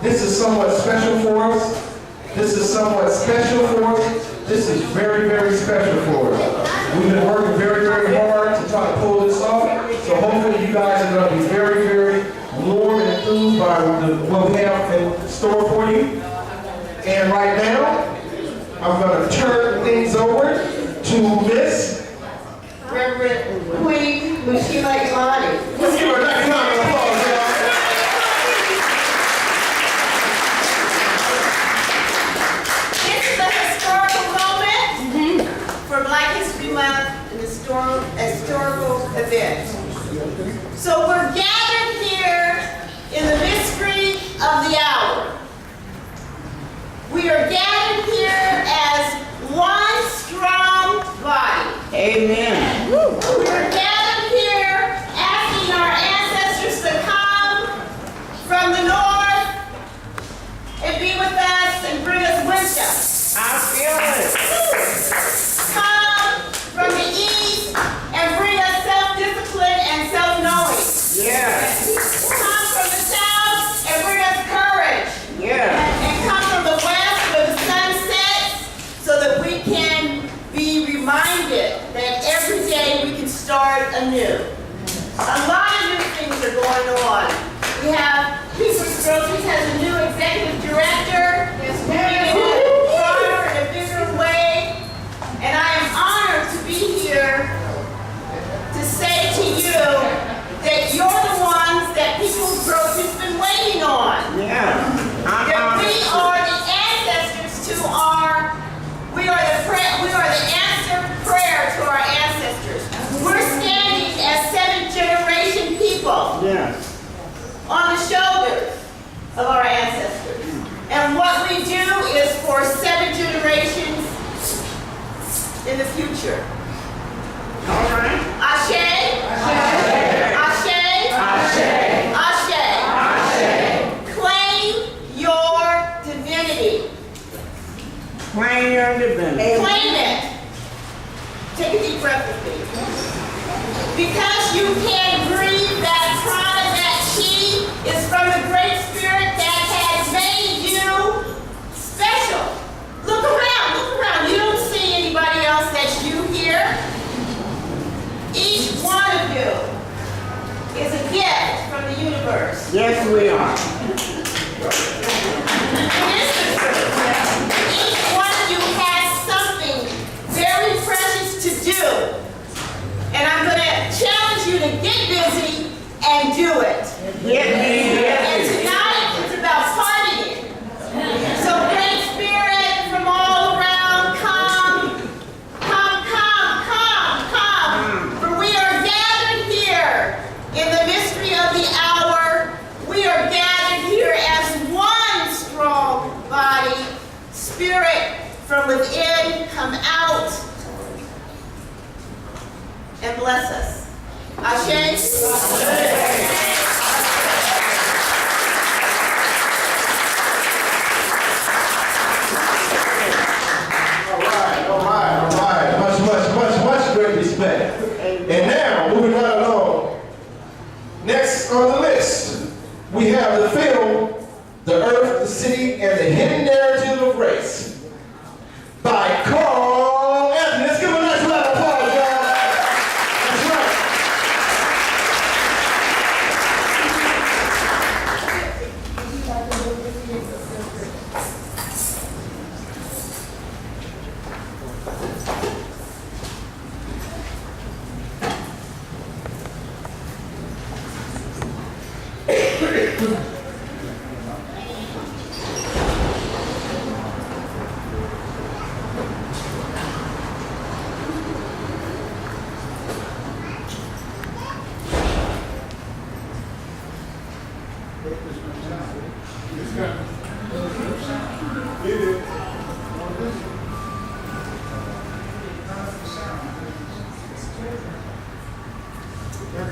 This is somewhat special for us. This is somewhat special for us. This is very, very special for us. We've been working very, very hard to try to pull this off. So hopefully you guys are going to be very, very warm and enthused by what we have in store for you. And right now, I'm going to turn things over to Miss Reverend Queen Mushila Imani. Let's give her a nice round of applause, y'all. This is a historical moment for Black History Month, an historical event. So we're gathered here in the mystery of the hour. We are gathered here as one strong body. Amen. We are gathered here asking our ancestors to come from the north and be with us and bring us wisdom. I feel it. Come from the east and bring us self-discipline and self-knowing. Yes. Come from the south and bring us courage. Yes. And come from the west where the sun sets so that we can be reminded that every day we can start anew. A lot of new things are going on. We have People's Groceries has a new executive director. It's moving in a broader and a bigger way. And I am honored to be here to say to you that you're the ones that People's Groceries has been waiting on. Yeah. That we are the ancestors to we are the answered prayer to our ancestors. We're standing as seventh generation people Yes. on the shoulders of our ancestors. And what we do is for 7 generations in the future. All right. Ashe? Ashe? Ashe. Ashe. Claim your divinity. Claim your divinity. Claim it. Take a deep breath with me. Because you can breathe that prana, that chi is from the Great Spirit that has made you special. Look around. You don't see anybody else that's you here. Each one of you is a gift from the universe. Yes, we are. Here's the truth. Each one of you has something very precious to do. And I'm going to challenge you to get busy and do it. And tonight it's about partying. So Great Spirit from all around, come. For we are gathered here in the mystery of the hour. We are gathered here as one strong body. Spirit from within, come out and bless us. Ashe? All right. Much great respect. And now, moving right along. Next on the list, we have the film, The Earth, the City, and the Hidden Narrative of Race by Carl Anthony. Let's give him a nice round of applause, y'all. That's right.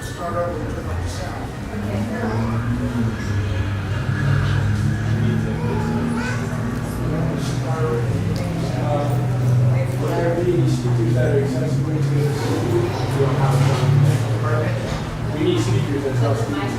Start over and turn up the sound. Whatever the speakers that are accessible to the city, we don't have them. We need speakers that tell speakers.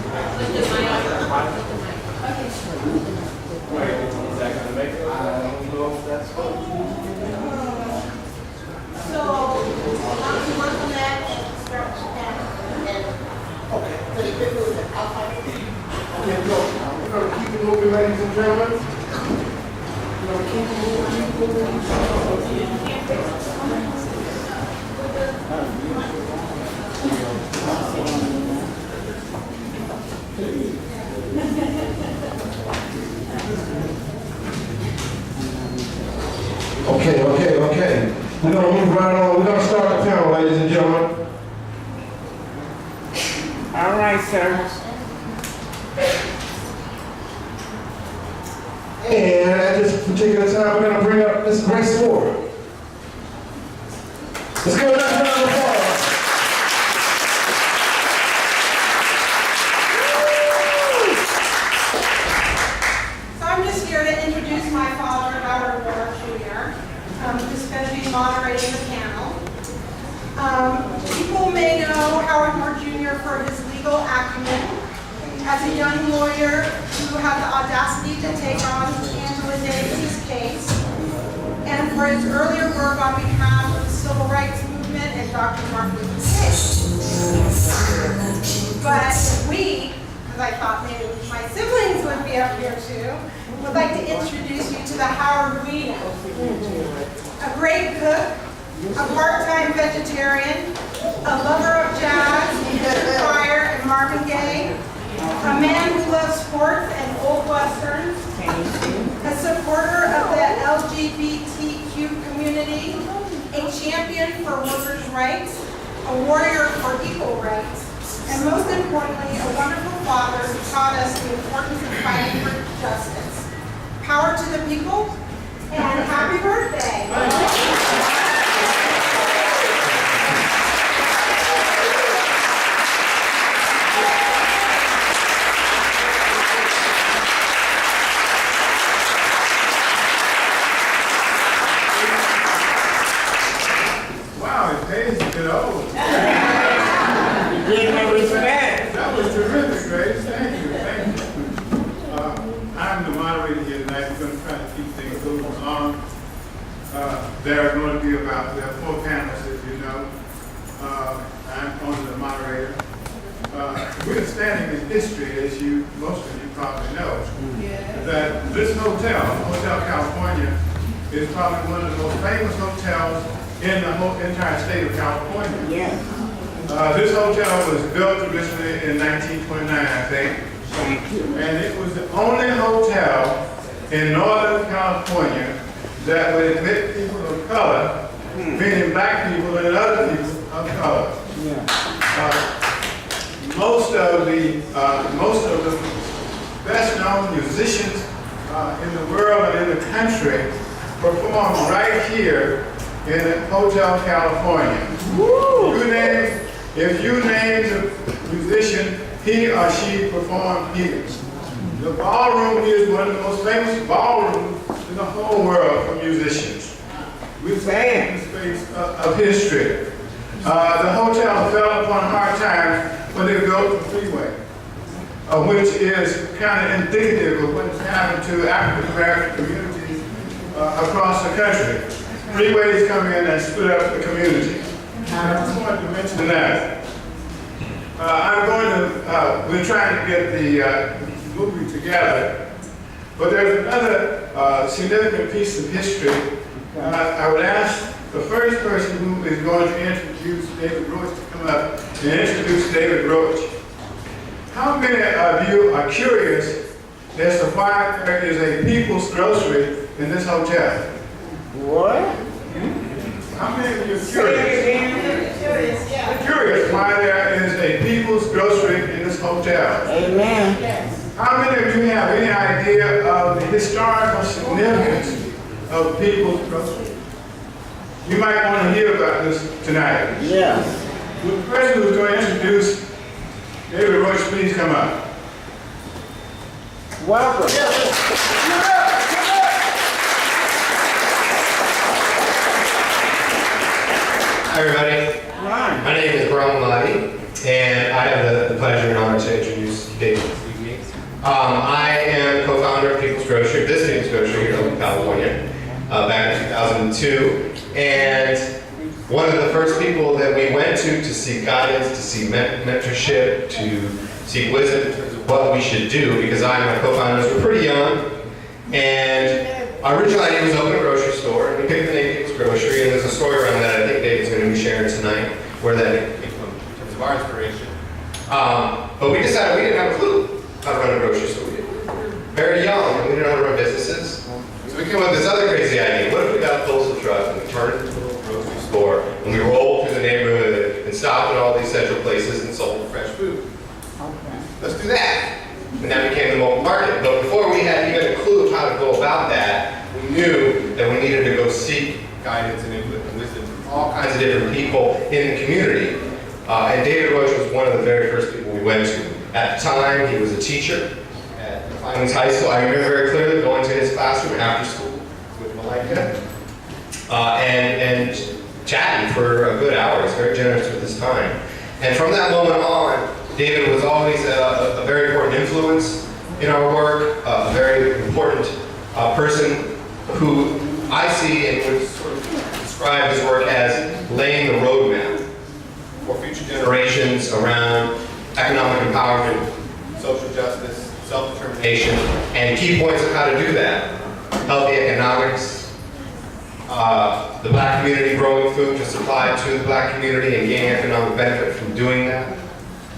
ladies and gentlemen. Okay. We're gonna move right on. We're gonna start the panel, ladies and gentlemen. All right, sir. And at this particular time, we're gonna bring up Miss Grace Ford. Let's give her that round of applause. So I'm just here to introduce my father, Howard Moore Jr., who's going to be moderating the panel. People may know Howard Moore Jr. for his legal acumen as a young lawyer who had the audacity to take on Angela Davis's case, and for his earlier work on behalf of the civil rights movement and Dr. Martin Luther King. But we, because I thought maybe my siblings would be up here too, would like to introduce you to the Howard we know. A great cook, a part-time vegetarian, a lover of jazz, choir, and Marvin Gaye, a man who loves sports and old westerns, a supporter of the LGBTQ community, a champion for workers' rights, a warrior for equal rights, and most importantly, a wonderful father who taught us the importance of fighting for justice. Power to the people, and happy birthday. Wow, it pays to get old. Give me respect. That was terrific, Grace. Thank you. I'm the moderator here tonight. We're going to try to keep things moving on. There are going to be there are 4 panelists, as you know. I'm only the moderator. We're standing in history, as most of you probably know, that this Hotel California, is probably one of the most famous hotels in the whole entire state of California. Yeah. This hotel was built originally in 1929, I think. Thank you. And it was the only hotel in Northern California that would admit people of color, meaning black people and other people of color. Yeah. Most of the best-known musicians in the world and in the country performed right here in Hotel California. If you name the musician, he or she performed here. The ballroom is one of the most famous ballrooms in the whole world for musicians. We've seen the space of history. The hotel fell upon hard times when they built the freeway, which is kind of indicative of what's happened to African American communities across the country. Freeways come in and split up the community. I just wanted to mention that. We're trying to get the movie together, but there's another significant piece of history. I would ask the first person who is going to introduce David Roach to come up and introduce David Roach. How many of you are curious as to why there is a People's Grocery in this hotel? What? How many of you are curious? Curious why there is a People's Grocery in this hotel? Amen. How many of you have any idea of the historical significance of People's Grocery? You might want to hear about this tonight. Yeah. The person who's going to introduce David Roach, please come up. Welcome. Hi everybody, Right. my name is Brian Lottie, and I have the pleasure and honor to introduce David this evening. I am co-founder of People's Grocery, this People's Grocery here in California, back in 2002, and one of the first people that we went to seek guidance, to seek mentorship, to seek wisdom in terms of what we should do, because I and my co-founders were pretty young, Our original idea was to open a grocery store, and we picked the name People's Grocery, and there's a story around that I think David's going to be sharing tonight, where that came from in terms of our inspiration. But we decided we didn't have a clue how to run a grocery store. We were very young, and we didn't know how to run businesses. So we came up with this other crazy idea. What if we got a postal truck and we turned it into a little grocery store, and we rolled through the neighborhood and stopped at all these central places and sold fresh food? Let's do that. And that became the mobile market. But before we had even a clue of how to go about that, we knew that we needed to go seek guidance and input and wisdom from all kinds of different people in the community. And David Roach was one of the very first people we went to. At the time, he was a teacher at Clemens High School. I remember very clearly going to his classroom after school with Malika and chatting for a good hour. He was very generous with his time. And from that moment on, David was always a very important influence in our work, a very important person who I see and would sort of describe his work as laying the roadmap for future generations around economic empowerment, social justice, self-determination, and key points of how to do that. Healthy economics, the black community growing food to supply to the black community and gaining economic benefit from doing that.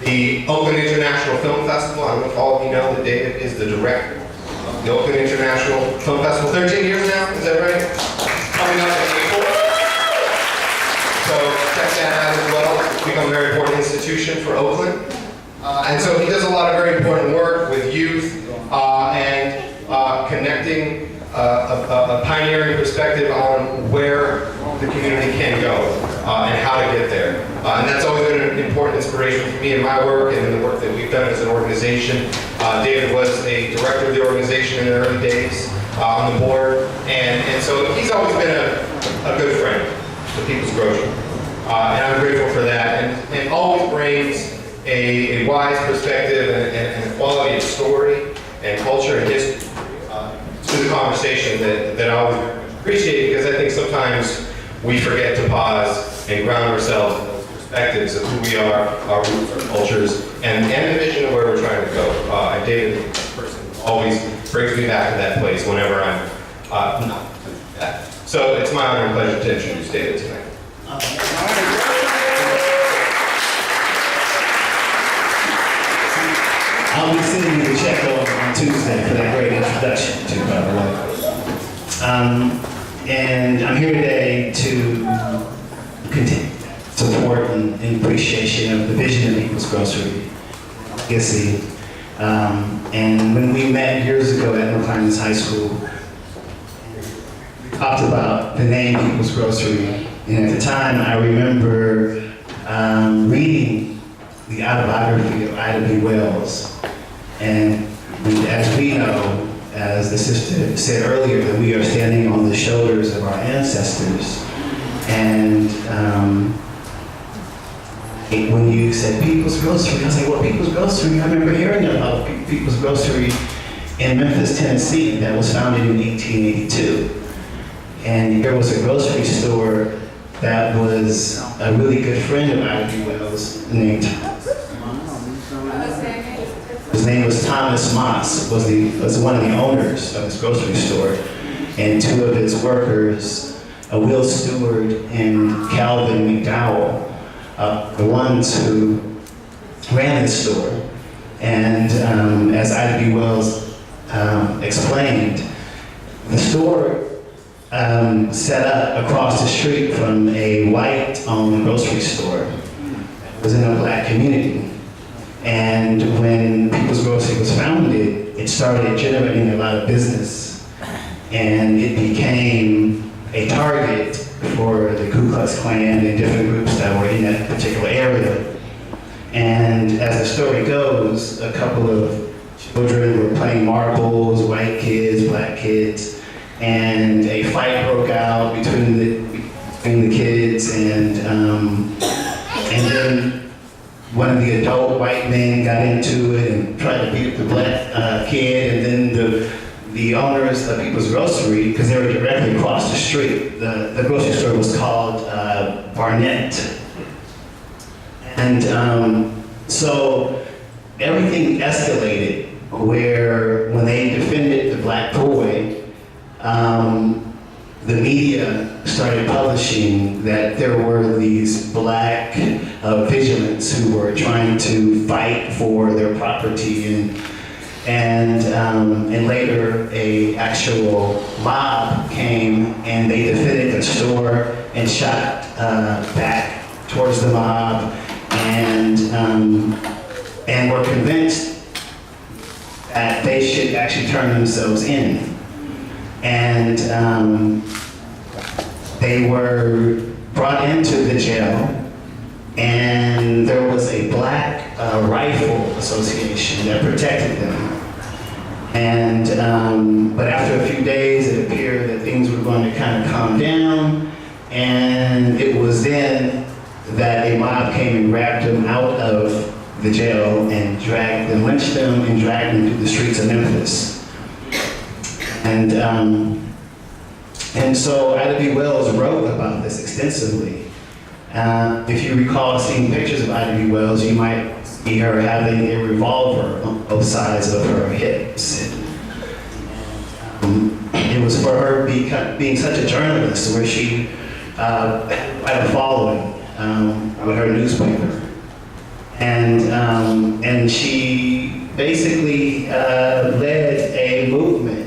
The Oakland International Film Festival, I don't know if all of you know that David is the director of the Oakland International Film Festival. 13 years now, is that right? Coming up in April. So check that out as well. It's become a very important institution for Oakland. And so he does a lot of very important work with youth and connecting a pioneering perspective on where the community can go and how to get there. And that's always been an important inspiration for me in my work and in the work that we've done as an organization. David was a director of the organization in the early days on the board, and so he's always been a good friend to People's Grocery. And I'm grateful for that, and always brings a wise perspective and a quality of story and culture and history to the conversation that I always appreciate, because I think sometimes we forget to pause and ground ourselves in those perspectives of who we are, our roots, our cultures, and the vision of where we're trying to go. And David, this person, always brings me back to that place whenever I'm not doing that. So it's my honor and pleasure to introduce David tonight. I'll be sending you a check on Tuesday for that great introduction, too, by the way. And I'm here today to continue support and appreciation of the vision of People's Grocery legacy. And when we met years ago at Clemens High School, we talked about the name People's Grocery. And at the time, I remember reading the autobiography of Ida B. Wells. And as we know, as the sister said earlier, that we are standing on the shoulders of our ancestors. And when you said People's Grocery, I was like, well, People's Grocery, I remember hearing about People's Grocery in Memphis, Tennessee, that was founded in 1882. And there was a grocery store that was a really good friend of Ida B. Wells named His name was Thomas Moss, was one of the owners of this grocery store, and two of his workers, Will Stewart and Calvin McDowell, the ones who ran this store. And as Ida B. Wells explained, the store set up across the street from a white-owned grocery store. It was in a black community. And when People's Grocery was founded, it started generating a lot of business. And it became a target for the Ku Klux Klan and different groups that were in that particular area. And as the story goes, a couple of children were playing marbles, white kids, black kids, and a fight broke out between the kids, and then one of the adult white men got into it and tried to beat up the black kid, and then the owners of People's Grocery, because they were directly across the street, the grocery store was called Barnett. And so everything escalated, where when they defended the black boy, the media started publishing that there were these black vigilantes who were trying to fight for their property, and later a actual mob came and they defended the store and shot back towards the mob, and were convinced that they should actually turn themselves in. And they were brought into the jail, and there was a black rifle association that protected them. And but after a few days, it appeared that things were going to kind of calm down, and it was then that a mob came and grabbed them out of the jail and dragged them, lynched them, and dragged them through the streets of Memphis. And so Ida B. Wells wrote about this extensively. If you recall seeing pictures of Ida B. Wells, you might see her having a revolver on both sides of her hips. It was for her being such a journalist, where she had a following with her newspaper. And she basically led a movement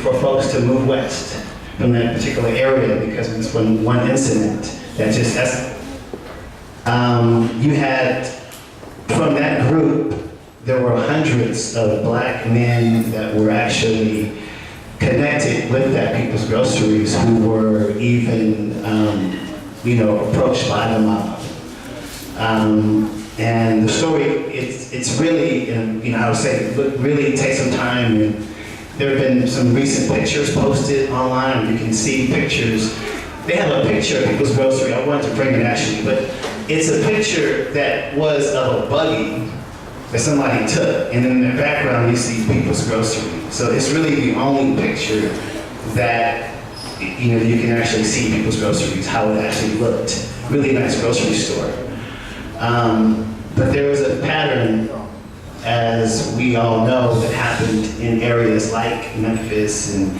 for folks to move west from that particular area because of this one incident that just escalated. You had, from that group, there were hundreds of black men that were actually connected with that People's Groceries who were even, approached by the mob. And the story, it's really, I would say, really take some time. And there have been some recent pictures posted online. You can see pictures. They have a picture of People's Grocery. I wanted to bring it actually, but it's a picture that was of a buggy that somebody took. And in the background, you see People's Grocery. So it's really the only picture that, you can actually see People's Groceries, how it actually looked. Really nice grocery store. But there was a pattern, as we all know, that happened in areas like Memphis and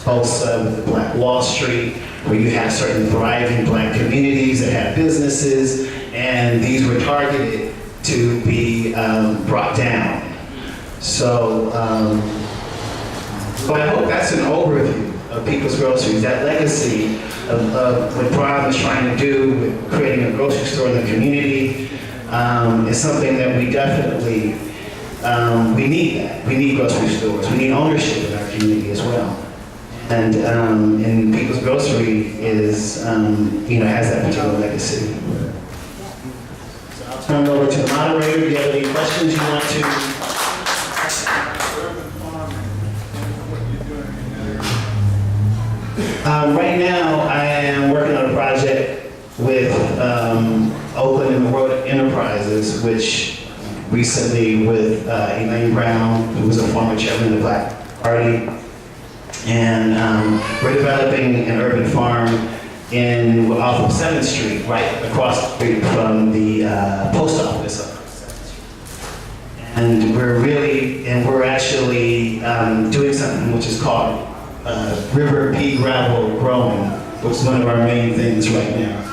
Tulsa with the Black Wall Street, where you have certain thriving black communities that have businesses, and these were targeted to be brought down. So I hope that's an overview of People's Groceries, that legacy of what Brian was trying to do with creating a grocery store in the community. Is something that we definitely, we need that. We need grocery stores. We need ownership in our community as well. And People's Grocery is, has that particular legacy. So I'll turn it over to the moderator. Do you have any questions you want to? Right now, I am working on a project with Oakland and World Enterprises, which recently with Elaine Brown, who was a former chairman of the Black Party, and we're developing an urban farm off of 7th Street, right across the street from the post office. And we're actually doing something which is called river pea gravel growing, which is one of our main things right now.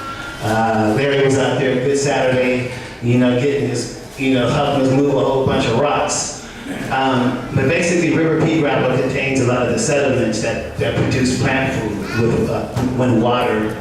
Larry was out there this Saturday, getting his, helping us move a whole bunch of rocks. But basically, river pea gravel contains a lot of the sediments that produce plant food when water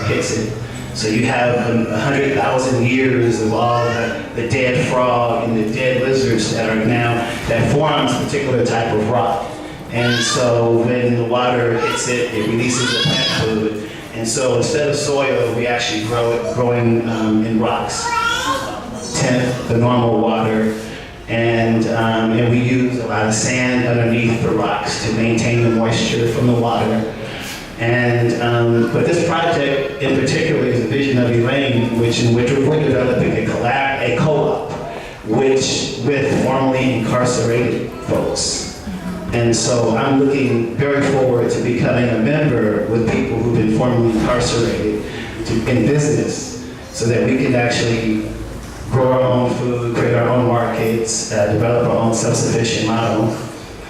hits it. So you have 100,000 years of all the dead frog and the dead lizards that forms a particular type of rock. And so when the water hits it, it releases the plant food. And so instead of soil, we actually grow it growing in rocks, 10th the normal water. And we use a lot of sand underneath the rocks to maintain the moisture from the water. But this project in particular is a vision of Elaine, in which we're developing a co-op, with formerly incarcerated folks. And so I'm looking very forward to becoming a member with people who've been formerly incarcerated in business, so that we can actually grow our own food, create our own markets, develop our own self-sufficient model.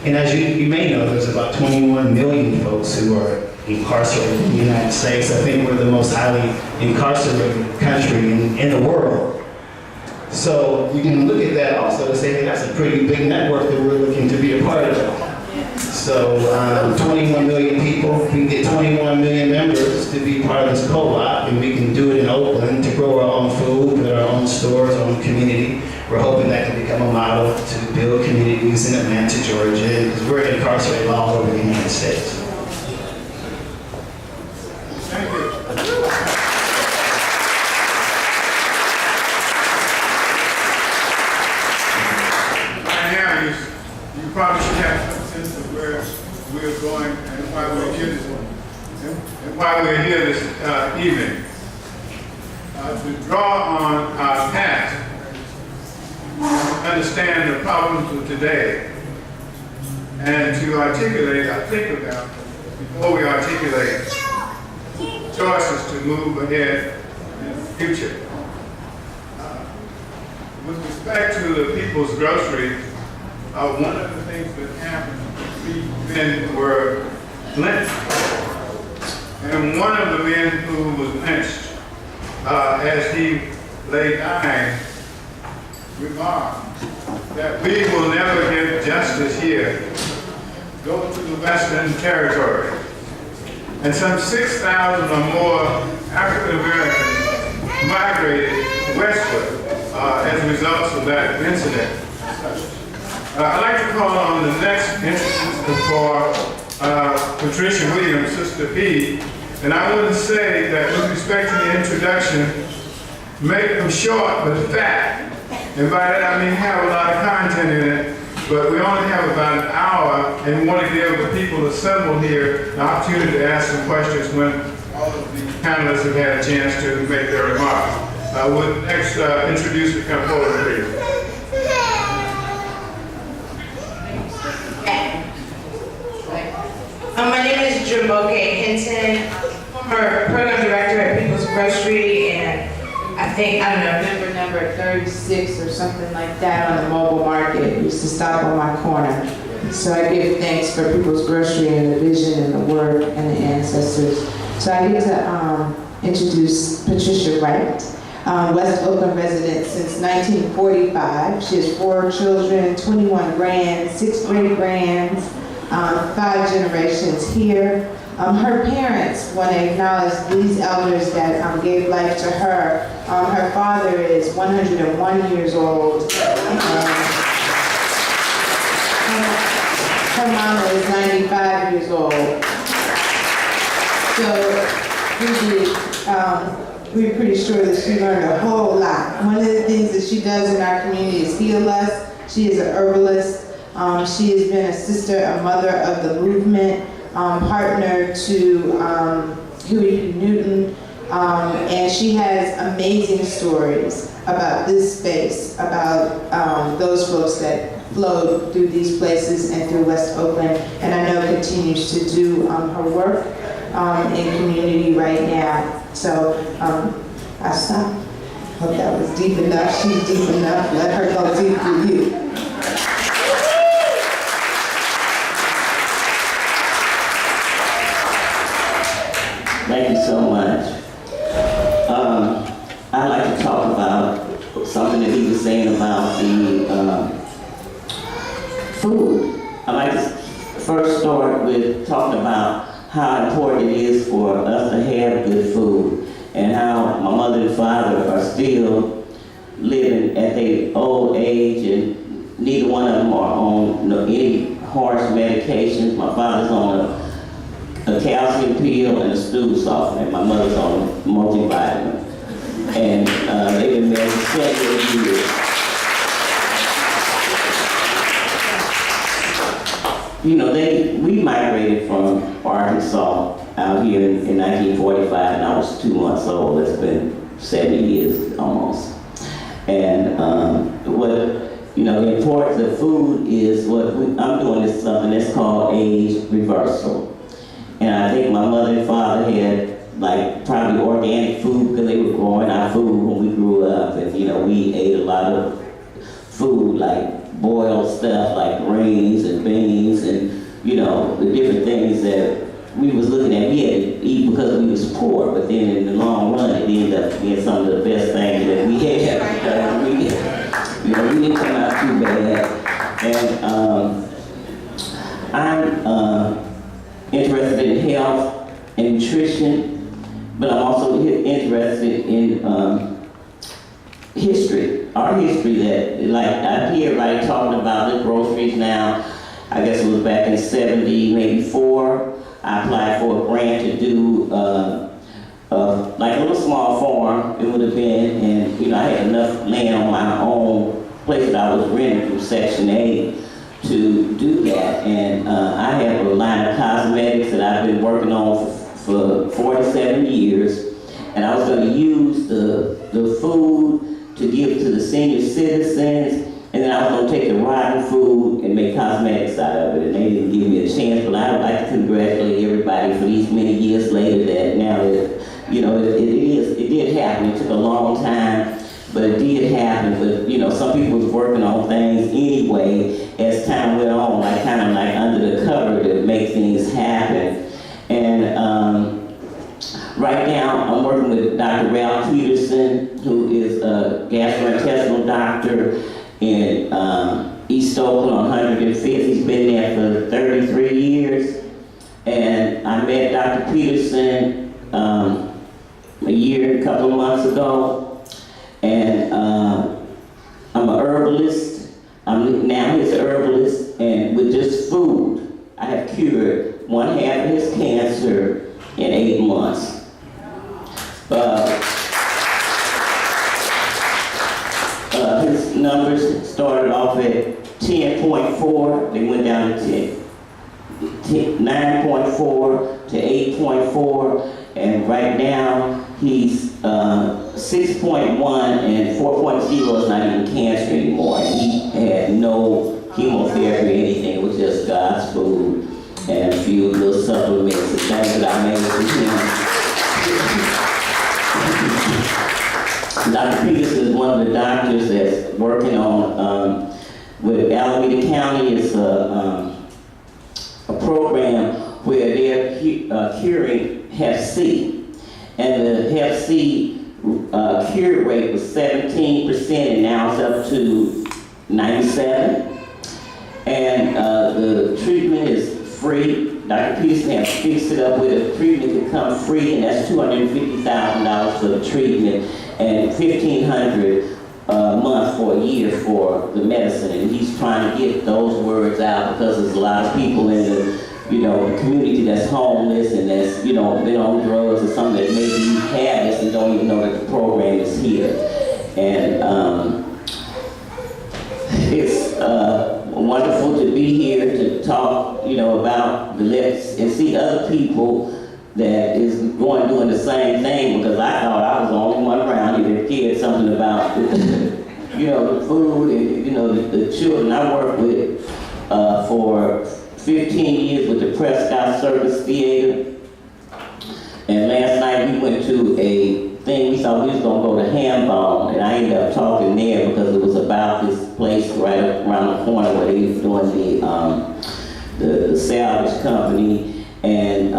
And as you may know, there's about 21 million folks who are incarcerated in the United States. I think we're the most highly incarcerated country in the world. So you can look at that also to say, hey, that's a pretty big network that we're looking to be a part of. So 21 million people, we can get 21 million members to be part of this co-op, and we can do it in Oakland to grow our own food, put our own stores, our own community. We're hoping that can become a model to build communities in Atlanta, Georgia, because we're incarcerated all over the United States. Thank you. Right now, you probably should have some sense of where we're going and why we're here this evening. To draw on our past, understand the problems of today, and to articulate, I think about, before we articulate, choices to move ahead in the future. With respect to the People's Grocery, one of the things that happened, three men were lynched. And one of the men who was lynched, as he lay dying, remarked that we will never get justice here. Go to the Western Territory. And some 6,000 or more African Americans migrated westward as a result of that incident. I'd like to call on the next instance for Patricia Williams, Sister P. And I want to say that with respect to the introduction, make them short but fat. And by that I mean have a lot of content in it, but we only have about an hour, and we want to give the people assembled here an opportunity to ask some questions when all of the panelists have had a chance to make their remarks. Would next introducer come forward, please? My name is Jamoke Hinton. I'm former program director at People's Grocery, and I think, I don't know, number 36 or something like that on the mobile market. Used to stop on my corner. So I give thanks for People's Grocery and the vision and the work and the ancestors. So I get to introduce Patricia Wright, West Oakland resident since 1945. She has 4 children, 21 grands, 6 great-grands, 5 generations here. Her parents want to acknowledge these elders that gave life to her. Her father is 101 years old. Her mama is 95 years old. So we're pretty sure that she learned a whole lot. One of the things that she does in our community is heal us. She is an herbalist. She has been a sister, a mother of the movement, partner to Huey Newton, and she has amazing stories about this space, about those folks that flowed through these places and through West Oakland, and I know continues to do her work in community right now. So I stopped. Hope that was deep enough. She's deep enough. Let her go deep for you. Thank you so much. I'd like to talk about something that he was saying about the food. I'd like to first start with talking about how important it is for us to have good food, and how my mother and father are still living at their old age, and neither one of them are on any harsh medications. My father's on a calcium pill and a stool softener. My mother's on a multivitamin. And they've been married 7 years. You know, we migrated from Arkansas out here in 1945, and I was 2 months old. It's been 70 years almost. And the importance of food is I'm doing is something that's called age reversal. And I think my mother and father had probably organic food because they were growing our food when we grew up. And we ate a lot of food like boiled stuff like greens and beans and, you know, the different things that we was looking at. We had to eat because we was poor, but then in the long run, it ended up being some of the best things that we had. You know, we didn't come out too bad. And I'm interested in health and nutrition, but I'm also interested in history, our history that, like, I hear everybody talking about the groceries now. I guess it was back in 70, maybe 4. I applied for a grant to do like a little small farm, it would have been, and you know, I had enough land on my own place that I was renting from Section 8 to do that. And I have a line of cosmetics that I've been working on for 47 years. And I was going to use the food to give to the senior citizens, and then I was going to take the rotten food and make cosmetics out of it. And they didn't give me a chance, but I would like to congratulate everybody for these many years later that now that, you know, it did happen. It took a long time, but it did happen. But, you know, some people was working on things anyway as time went on, like kind of like under the cover to make things happen. And right now, I'm working with Dr. Ralph Peterson, who is a gastrointestinal doctor in East Oakland on 105th. He's been there for 33 years. And I met Dr. Peterson a couple of months ago. And I'm an herbalist. I'm now his herbalist. And with just food, I have cured 1/2 of his cancer in 8 months. His numbers started off at 10.4, they went down to 9.4 to 8.4, and right now he's 6.1, and 4.0 is not even cancer anymore. He had no chemotherapy or anything, it was just God's food and a few little supplements and things that I made for him. Dr. Peterson is one of the doctors that's working on, with Alameda County, is a program where they're curing Hep C. And the Hep C cure rate was 17%, and now it's up to 97%. And the treatment is free. Dr. Peterson has fixed it up with a treatment to come free, and that's $250,000 for the treatment, and $1,500 a month for a year for the medicine. And he's trying to get those words out because there's a lot of people in the, you know, the community that's homeless and that's, you know, been on drugs or something that maybe have this and don't even know that the program is here. And it's wonderful to be here to talk, you know, about the lips and see other people that is doing the same thing, because I thought I was the only one around here that cared something about, you know, the food and, you know, the children I worked with for 15 years with the Prescott Circus Theater. And last night we went to a thing, we thought we was gonna go to Hambone, and I ended up talking there because it was about this place right up around the corner where they was doing the salvage company. And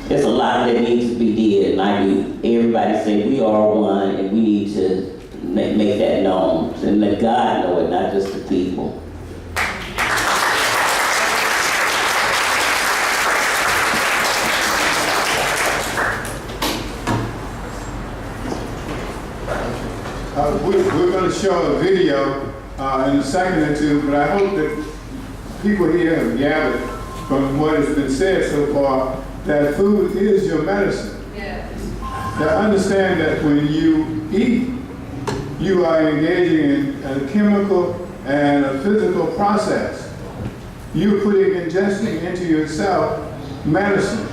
there's a lot that needs to be did, and everybody say we are one, and we need to make that known and let God know it, not just the people. We're going to show a video in a second or two, but I hope that people here have gathered from what has been said so far that food is your medicine. Yes. Now understand that when you eat, you are engaging in a chemical and a physical process. You're ingesting into yourself medicine.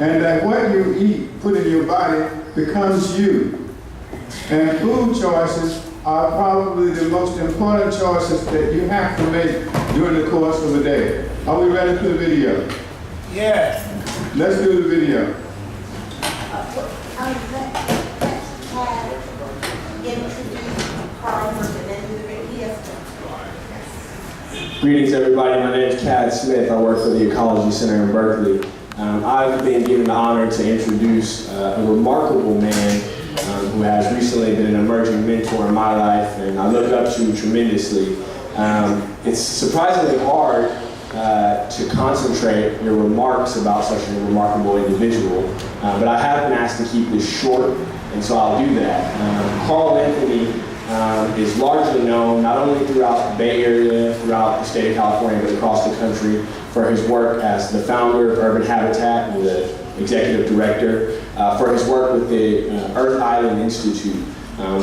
And that what you eat, put in your body, becomes you. And food choices are probably the most important choices that you have to make during the course of a day. Are we ready for the video? Yes. Let's do the video. Introduce power person, and he has to. Greetings, everybody. My name is Cad Smith. I work for the Ecology Center in Berkeley. I've been given the honor to introduce a remarkable man who has recently been an emerging mentor in my life, and I look up to tremendously. It's surprisingly hard to concentrate your remarks about such a remarkable individual, but I have been asked to keep this short, and so I'll do that. Carl Anthony is largely known not only throughout the Bay Area, throughout the state of California, but across the country for his work as the founder of Urban Habitat and the executive director, for his work with the Earth Island Institute,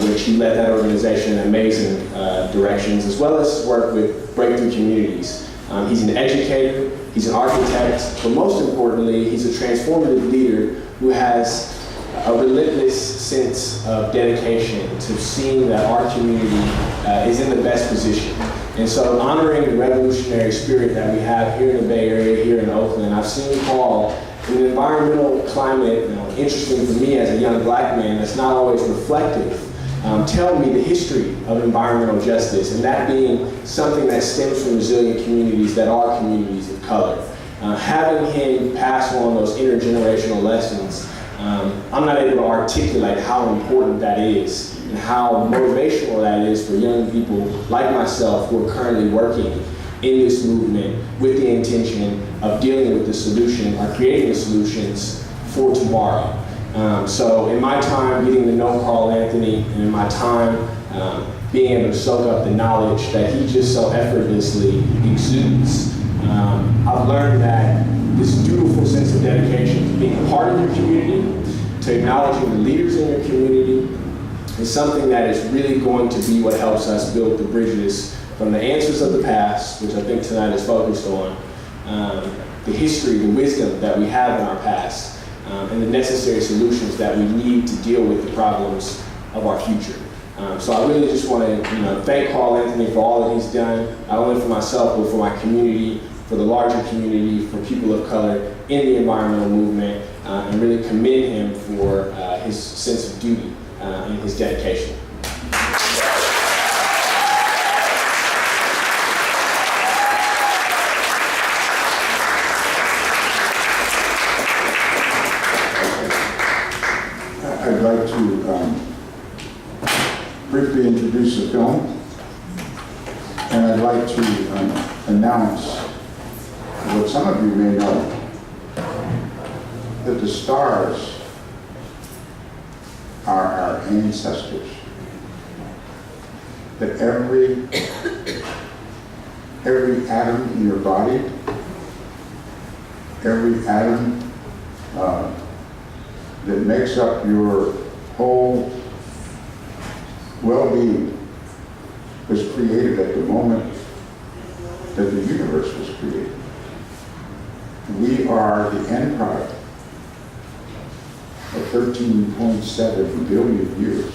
which he led that organization in amazing directions, as well as his work with Breakthrough Communities. He's an educator, he's an architect, but most importantly, he's a transformative leader who has a relentless sense of dedication to seeing that our community is in the best position. And so honoring the revolutionary spirit that we have here in the Bay Area, here in Oakland, I've seen Paul in an environmental climate, interesting for me as a young black man that's not always reflective, tell me the history of environmental justice, and that being something that stems from resilient communities that are communities of color. Having him pass on those intergenerational lessons, I'm not able to articulate how important that is and how motivational that is for young people like myself who are currently working in this movement with the intention of dealing with the solution or creating the solutions for tomorrow. So in my time getting to know Carl Anthony, and in my time being able to soak up the knowledge that he just so effortlessly exudes, I've learned that this dutiful sense of dedication to being a part of your community, to acknowledging the leaders in your community, is something that is really going to be what helps us build the bridges from the answers of the past, which I think tonight is focused on, the history, the wisdom that we have in our past, and the necessary solutions that we need to deal with the problems of our future. So I really just want to thank Carl Anthony for all that he's done, not only for myself, but for my community, for the larger community, for people of color in the environmental movement, and really commend him for his sense of duty and his dedication. I'd like to briefly introduce the film, and I'd like to announce what some of you may know, that the stars are our ancestors, that every atom in your body, every atom that makes up your whole well-being was created at the moment that the universe was created. We are the end product of 13.7 billion years.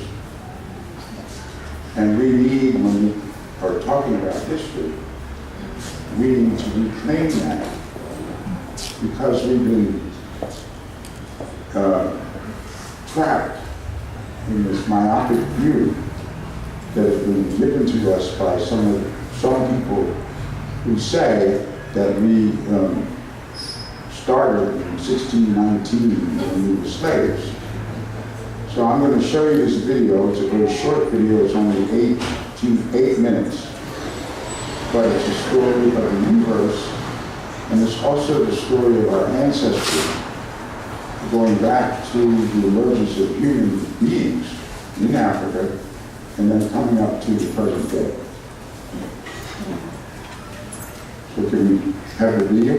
And we need, when we are talking about history, we need to reclaim that, because we've been trapped in this myopic view that has been given to us by some people who say that we started in 1619 when we were slaves. So I'm going to show you this video. It's a very short video. It's only 8 minutes. But it's a story of the universe, and it's also the story of our ancestry, going back to the emergence of human beings in Africa, and then coming up to the present day. So can we have the video?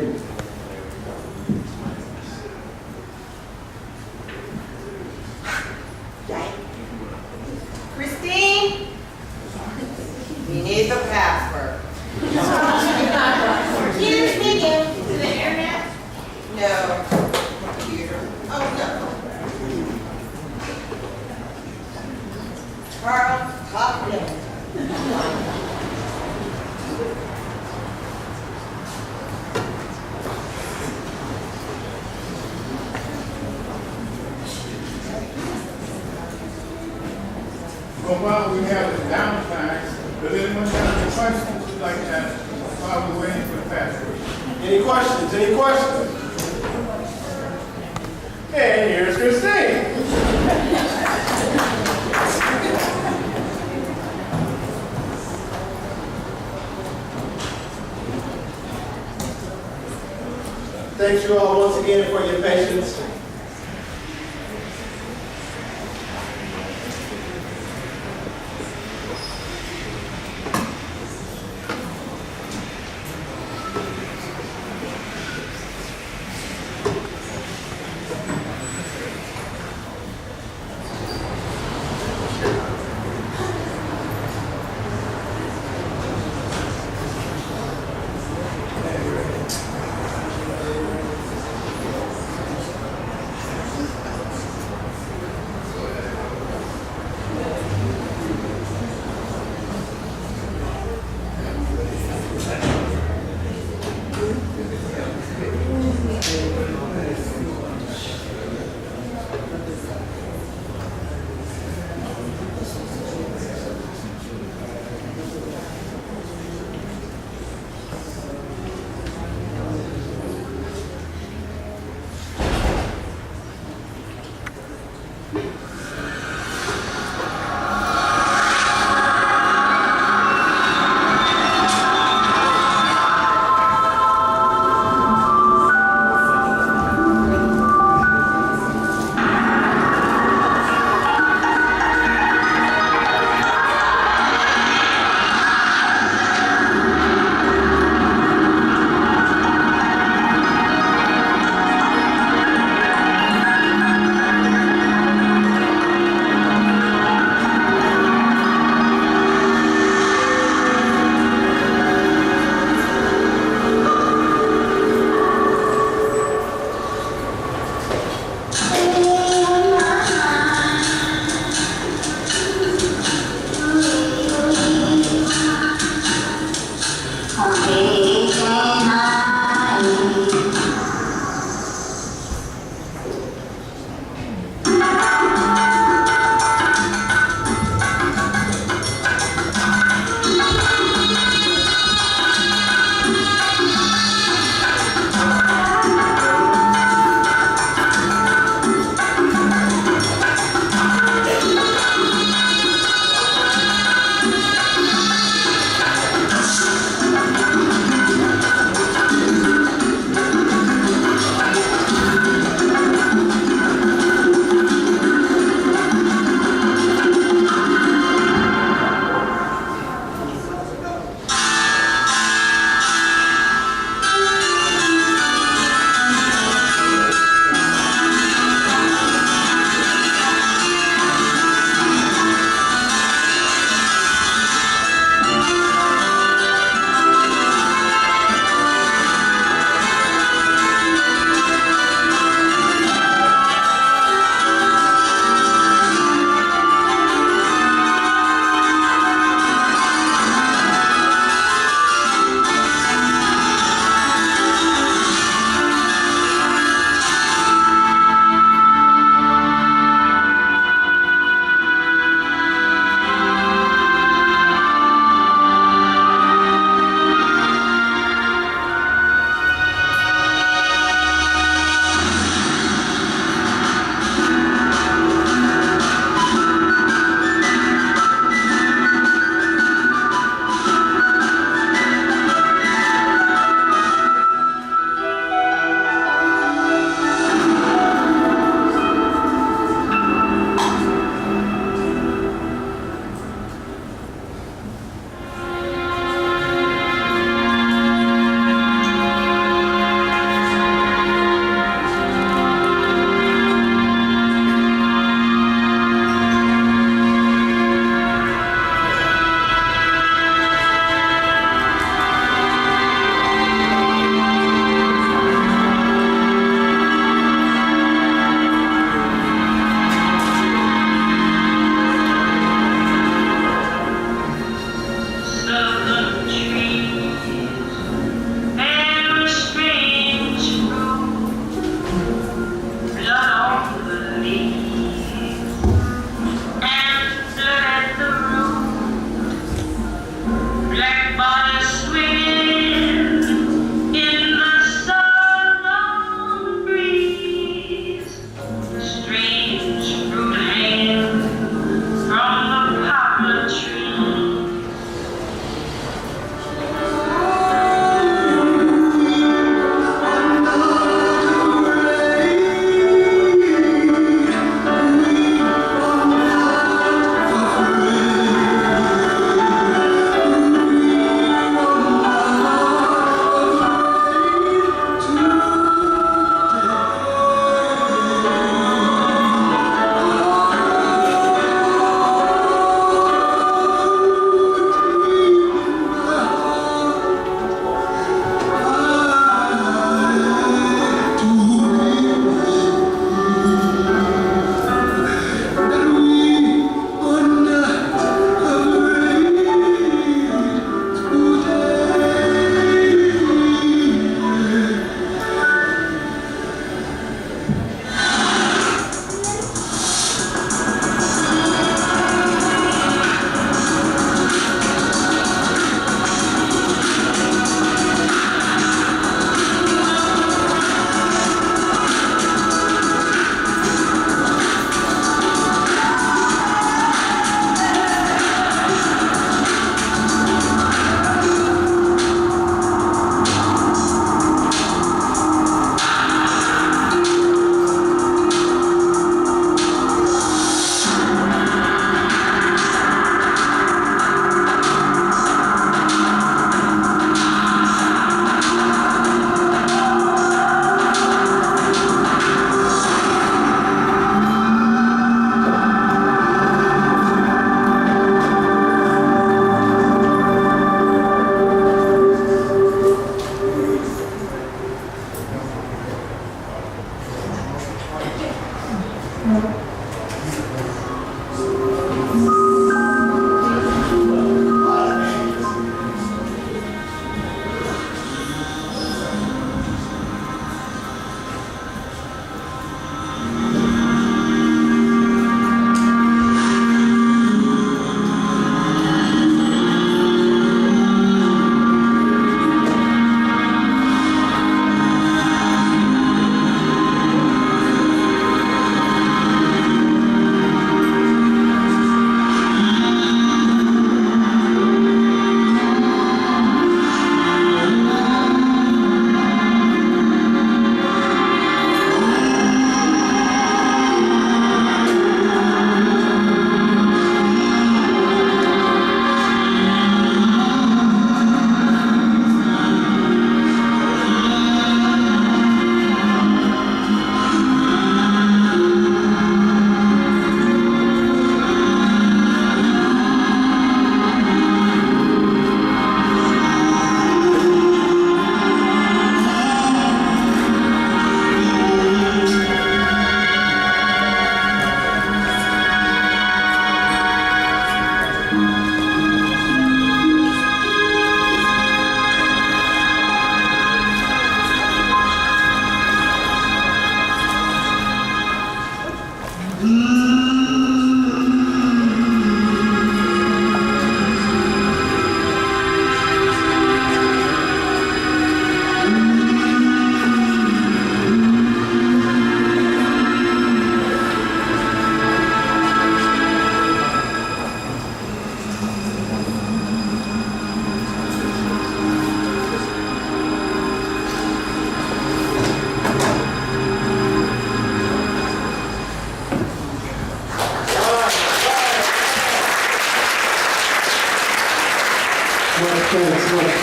Christine, we need the password. Computer speaking. To the internet? No. Computer. Oh, no. Carl, top down. Well, while we have the downfall Does anyone have any questions you'd like to ask while we're waiting for the pastor? Any questions? Any questions? And here's Christine. Thanks you all once again for your patience.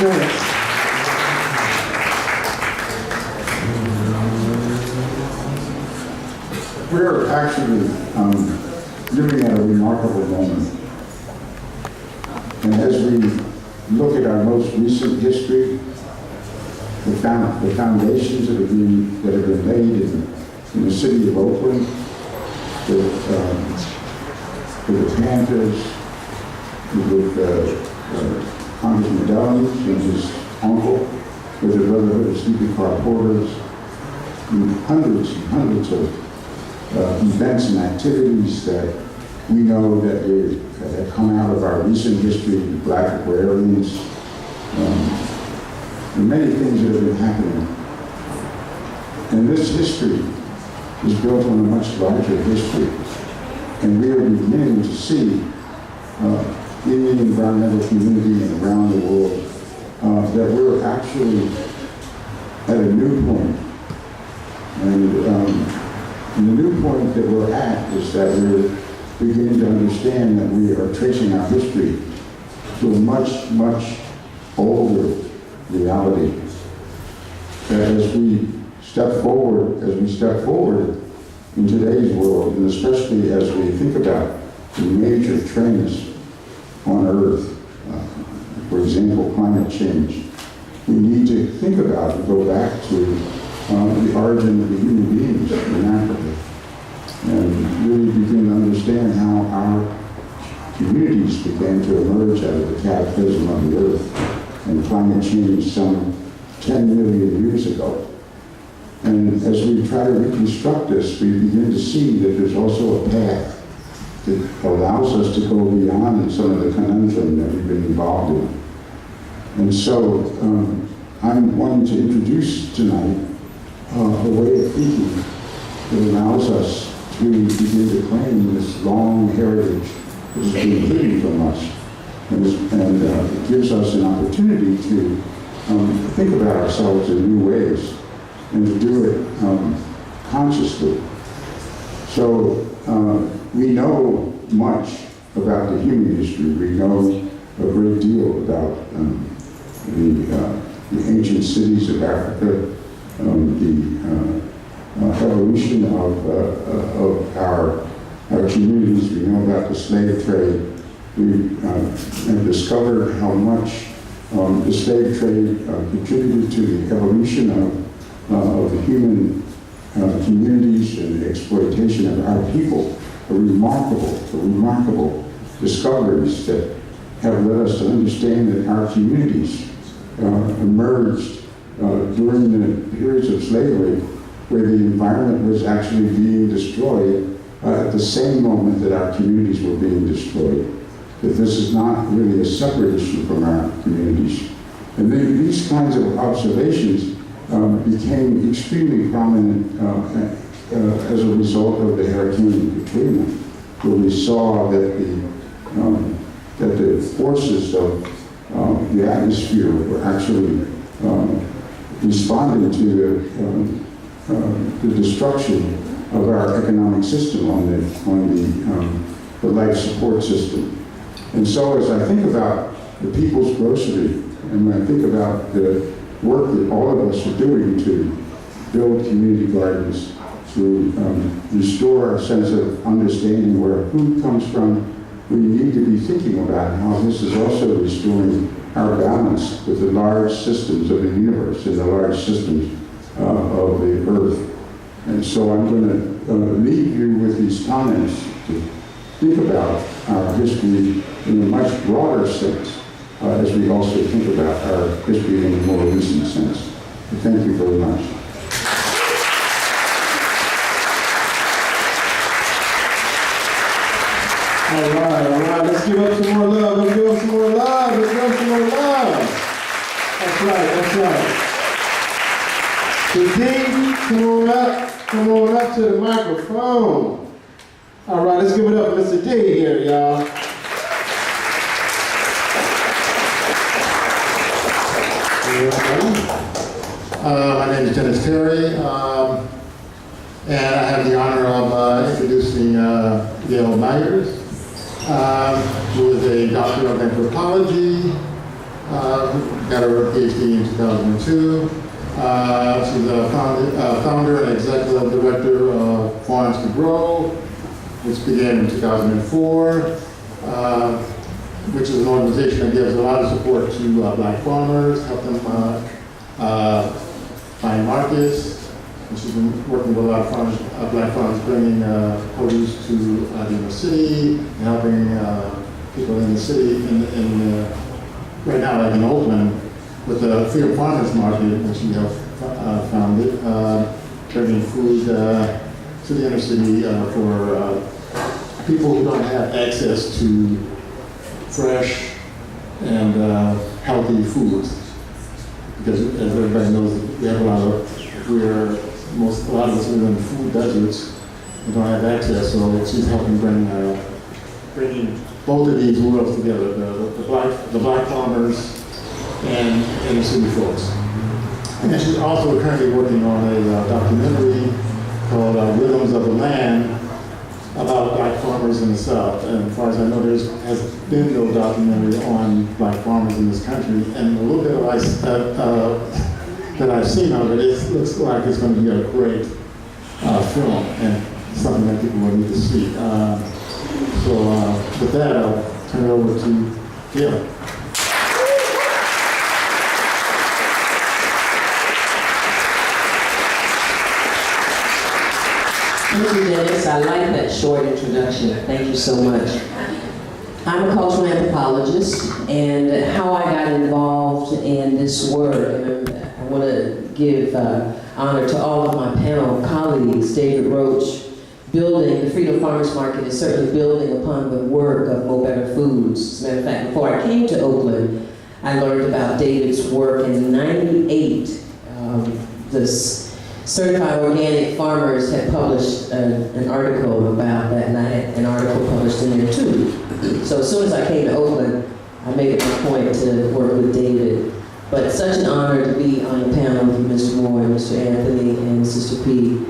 sense. We're actually living at a remarkable moment. And as we look at our most recent history, the foundations that have been laid in the city of Oakland, with the Panthers, with Congressman Downs and his uncle, with the Brotherhood of Sleeping-Car Porters, and hundreds and hundreds of events and activities that we know that have come out of our recent history, Black Aquarians, and many things that have been happening. And this history is built on a much larger history. And we are beginning to see in the environmental community and around the world that we're actually at a new point. And the new point that we're at is that we're beginning to understand that we are tracing our history to a much, much older reality. That as we step forward in today's world, and especially as we think about the major trends on Earth, for example, climate change, we need to think about and go back to the origin of the human beings in Africa, and really begin to understand how our communities began to emerge out of the cataclysm of the Earth and climate change some 10 million years ago. And as we try to reconstruct this, we begin to see that there's also a path that allows us to go beyond some of the conundrum that we've been involved in. And so I'm wanting to introduce tonight a way of thinking that allows us to begin to claim this long heritage that has been hidden from us, and gives us an opportunity to think about ourselves in new ways and to do it consciously. So we know much about the human history. We know a great deal about the ancient cities of Africa, the evolution of our communities. We know about the slave trade. We have discovered how much the slave trade contributed to the evolution of the human communities and the exploitation of our people. Remarkable discoveries that have led us to understand that our communities emerged during the periods of slavery, where the environment was actually being destroyed at the same moment that our communities were being destroyed. That this is not really a separate issue from our communities. And then these kinds of observations became extremely prominent as a result of the Hurricane Katrina, where we saw that the forces of the atmosphere were actually responding to the destruction of our economic system on the life support system. And so as I think about the People's Grocery, and when I think about the work that all of us are doing to build community gardens, to restore our sense of understanding where food comes from, we need to be thinking about how this is also restoring our balance with the large systems of the universe and the large systems of the Earth. And so I'm going to leave you with these comments to think about our history in a much broader sense, as we also think about our history in a more recent sense. Thank you very much. All right, let's give up some more love, let's give up some more love, let's give up some more love. That's right. So D, come on up to the microphone. All right, let's give it up for Mr. D here, y'all. My name is Dennis Terry, and I have the honor of introducing Gail Myers, who is a doctor of anthropology, got her PhD in 2002. She's a founder and executive director of Farms to Grow, which began in 2004, which is an organization that gives a lot of support to black farmers, help them find markets. And she's been working with a lot of farmers, black farmers, bringing produce to the inner city and helping people in the city. Right now, like in Oakland, with the Freedom Farmers Market, which she helped founded, bringing food to the inner city for people who don't have access to fresh and healthy foods. Because as everybody knows, we have a lot of us live in food deserts and don't have access, so she's helping bringing both of these worlds together, the black farmers and inner city folks. And then she's also currently working on a documentary called Rhythms of the Land about black farmers in the South. And as far as I know, there has been no documentary on black farmers in this country. And a little bit that I've seen of it, it looks like it's going to be a great film and something that people will need to see. With that, I'll turn it over to Gail. Thank you, Dennis. I like that short introduction. Thank you so much. I'm a cultural anthropologist, and how I got involved in this work, and I want to give honor to all of my panel colleagues. David Roach, building the Freedom Farmers Market is certainly building upon the work of Mo Better Foods. As a matter of fact, before I came to Oakland, I learned about David's work in '98. This Certified Organic Farmers had published an article about that, and I had an article published in there too. So as soon as I came to Oakland, I made it my point to work with David. But it's such an honor to be on the panel with Mr. Moore and Mr. Anthony and Sister P.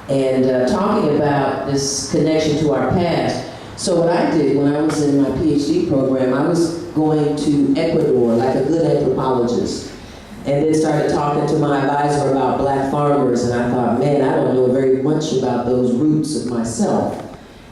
And talking about this connection to our past. So what I did when I was in my PhD program, I was going to Ecuador like a good anthropologist. And then started talking to my advisor about black farmers, and I thought, man, I don't know very much about those roots of myself.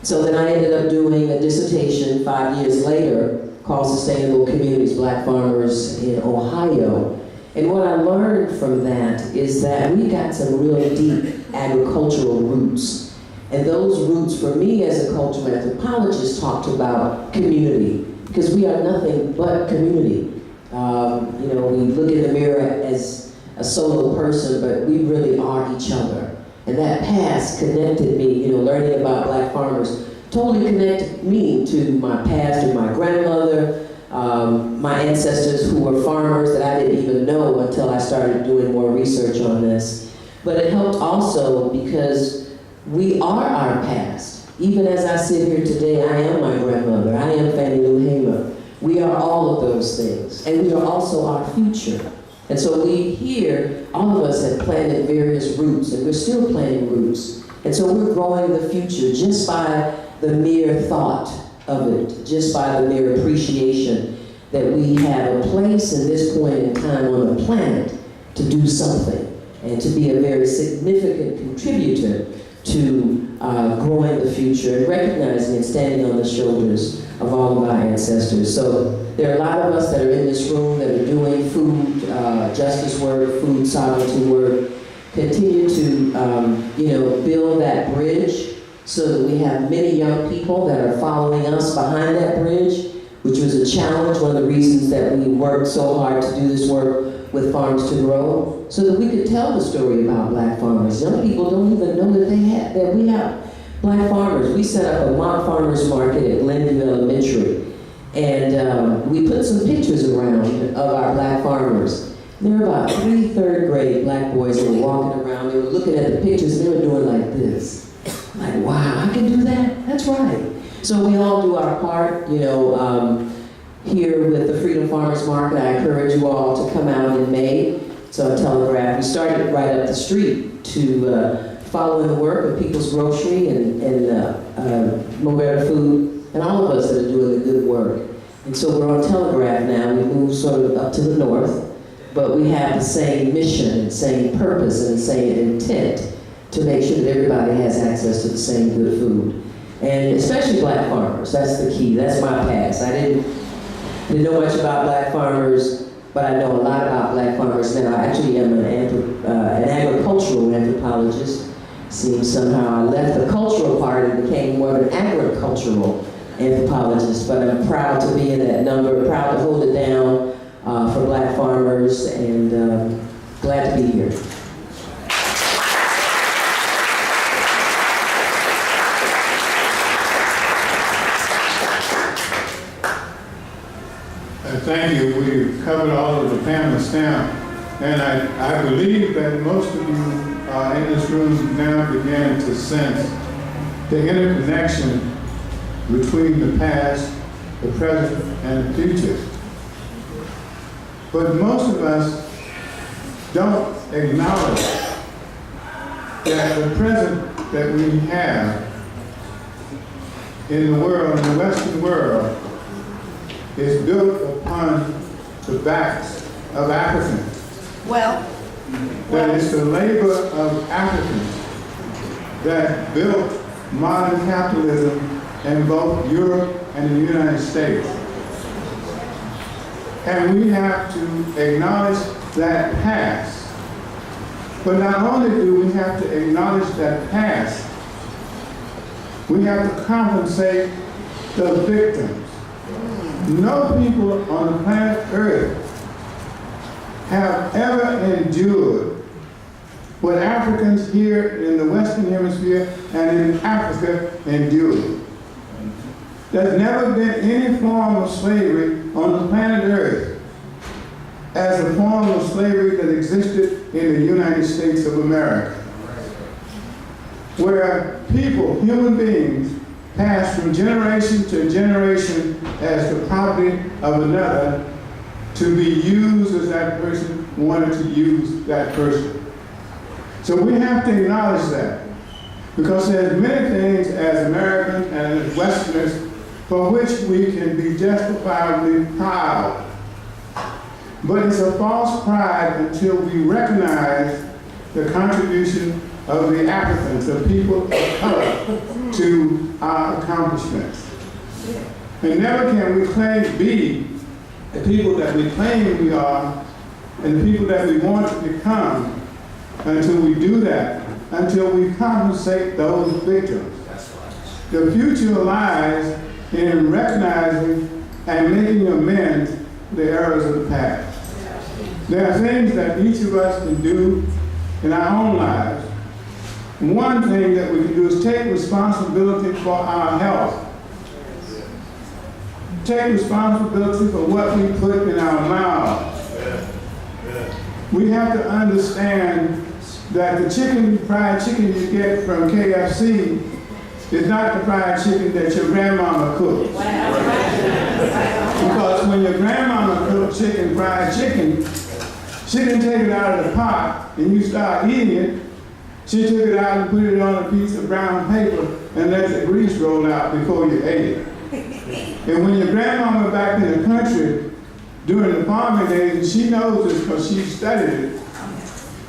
So then I ended up doing a dissertation 5 years later called Sustainable Communities, Black Farmers in Ohio. And what I learned from that is that we got some real deep agricultural roots. And those roots, for me as a cultural anthropologist, talked about community, because we are nothing but community. We look in the mirror as a solo person, but we really are each other. And that past connected me, learning about black farmers totally connected me to my past, to my grandmother, my ancestors who were farmers that I didn't even know until I started doing more research on this. But it helped also because we are our past. Even as I sit here today, I am my grandmother, I am Fannie Lou Hamer. We are all of those things, and we are also our future. And so we here, all of us have planted various roots, and we're still planting roots. And so we're growing the future just by the mere thought of it, just by the mere appreciation that we have a place in this point in time on the planet to do something and to be a very significant contributor to growing the future and recognizing and standing on the shoulders of all of our ancestors. So there are a lot of us that are in this room that are doing food justice work, food sovereignty work. Continue to build that bridge so that we have many young people that are following us behind that bridge, which was a challenge, one of the reasons that we worked so hard to do this work with Farms to Grow, so that we could tell the story about black farmers. Young people don't even know that we have black farmers. We set up a mock farmers market at Glenview Elementary, and we put some pictures around of our black farmers. There were about 3 third-grade black boys that were walking around. They were looking at the pictures, and they were doing like this. Like, wow, I can do that? That's right. So we all do our part, here with the Freedom Farmers Market. I encourage you all to come out in May. So I telegraph. We started right up the street to follow in the work of People's Grocery and Mo Better Food, and all of us that are doing the good work. And so we're on Telegraph now. We moved sort of up to the north, but we have the same mission, same purpose, and the same intent to make sure that everybody has access to the same good food. And especially black farmers, that's the key, that's my past. I didn't know much about black farmers, but I know a lot about black farmers now. I actually am an agricultural anthropologist. Seems somehow I left the cultural part and became more of an agricultural anthropologist, but I'm proud to be in that number, proud to hold it down for black farmers, and glad to be here. Thank you. We've covered all of the family stamp, and I believe that most of you in this room now began to sense the interconnection between the past, the present, and the future. But most of us don't acknowledge that the present that we have in the world, in the Western world, is built upon the backs of Africans. That it's the labor of Africans that built modern capitalism in both Europe and the United States. And we have to acknowledge that past. But not only do we have to acknowledge that past, we have to compensate the victims. No people on the planet Earth have ever endured what Africans here in the Western Hemisphere and in Africa endured. There's never been any form of slavery on the planet Earth as a form of slavery that existed in the United States of America, where people, human beings, passed from generation to generation as the property of another to be used as that person wanted to use that person. So we have to acknowledge that, because there's many things as Americans and as Westerners for which we can be justifiably proud. But it's a false pride until we recognize the contribution of the Africans, the people of color, to our accomplishments. And never can we be the people that we claim we are and the people that we want to become until we do that, until we compensate those victims. The future lies in recognizing and making amends the errors of the past. There are things that each of us can do in our own lives. One thing that we can do is take responsibility for our health. Take responsibility for what we put in our mouths. We have to understand that the fried chicken you get from KFC is not the fried chicken that your grandmama cooks. Because when your grandmama cooked fried chicken, she didn't take it out of the pot and you start eating it. She took it out and put it on a piece of brown paper and let the grease roll out before you ate it. And when your grandmama back in the country during the farming days, and she knows this because she studied it,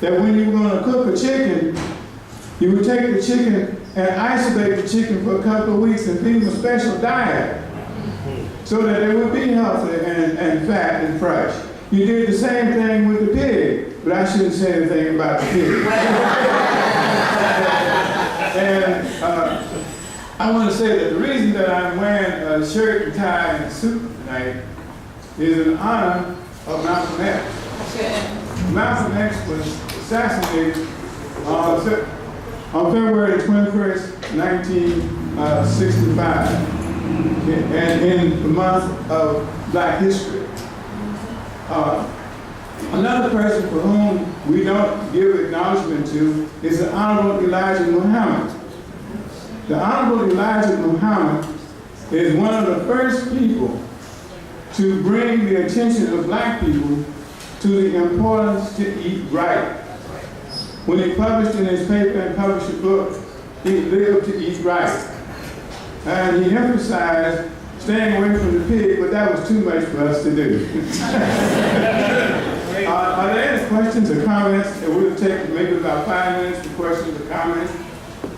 that when you were going to cook a chicken, you would take the chicken and isolate the chicken for a couple of weeks and feed them a special diet so that they would be healthy and fat and fresh. You did the same thing with the pig, but I shouldn't say anything about the pig. And I want to say that the reason that I'm wearing a shirt and tie and a suit tonight is in honor of Malcolm X. Malcolm X was assassinated on February 21st, 1965, and in the month of Black History. Another person for whom we don't give acknowledgement to is the Honorable Elijah Muhammad. The Honorable Elijah Muhammad is one of the first people to bring the attention of Black people to the importance to eat right. When he published in his paper and published a book, He Lived to Eat Right. And he emphasized staying away from the pig, but that was too much for us to do. Are there any questions or comments? We'll take maybe about 5 minutes for questions or comments.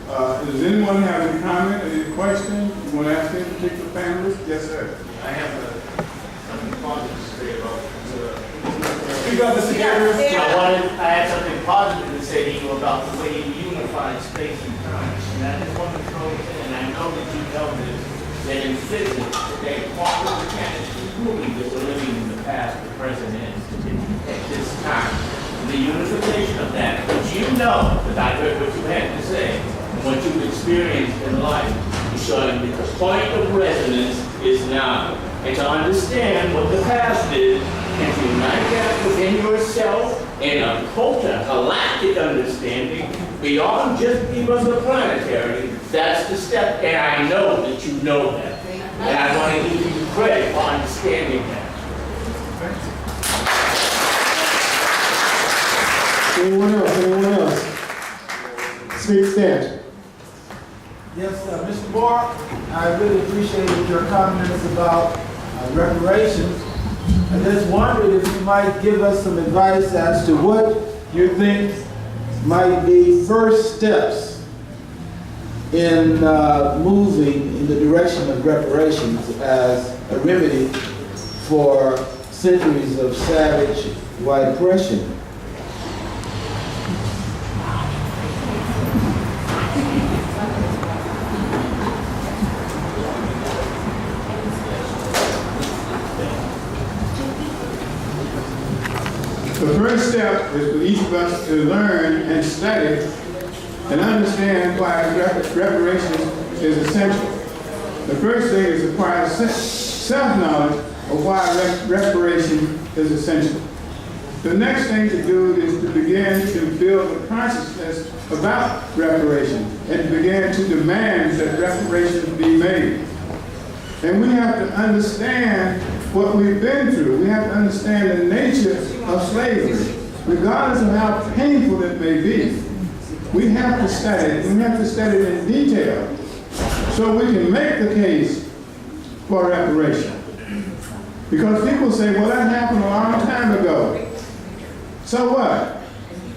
Does anyone have any comment or any question you want to ask any particular panelist? Yes, sir. I have something positive to say about Speak up, Mr. Gabriel. I had something positive to say to you about the way you unify space and time. And I just want to throw it in, and I know that you know this, that in physics, that quantum mechanics is proving that we're living in the past, the present, and at this time. The unification of that, which you know, because I heard what you had to say, and what you've experienced in life, is showing that the point of resonance is now. And to understand what the past is, and to unite that within yourself in a culture, galactic understanding, beyond just planetary, that's the step, and I know that you know that. And I want to give you credit for understanding that. Anyone else? Anyone else? Speak stand. Yes, Mr. Moore, I really appreciated your comments about reparations. I just wondered if you might give us some advice as to what you think might be first steps in moving in the direction of reparations as a remedy for centuries of savage white oppression. The first step is for each of us to learn and study and understand why reparations is essential. The first thing is to acquire self-knowledge of why reparation is essential. The next thing to do is to begin to build a consciousness about reparations and to begin to demand that reparations be made. And we have to understand what we've been through. We have to understand the nature of slavery, regardless of how painful it may be. We have to study it. We have to study it in detail so we can make the case for reparation. Because people say, well, that happened a long time ago. So what?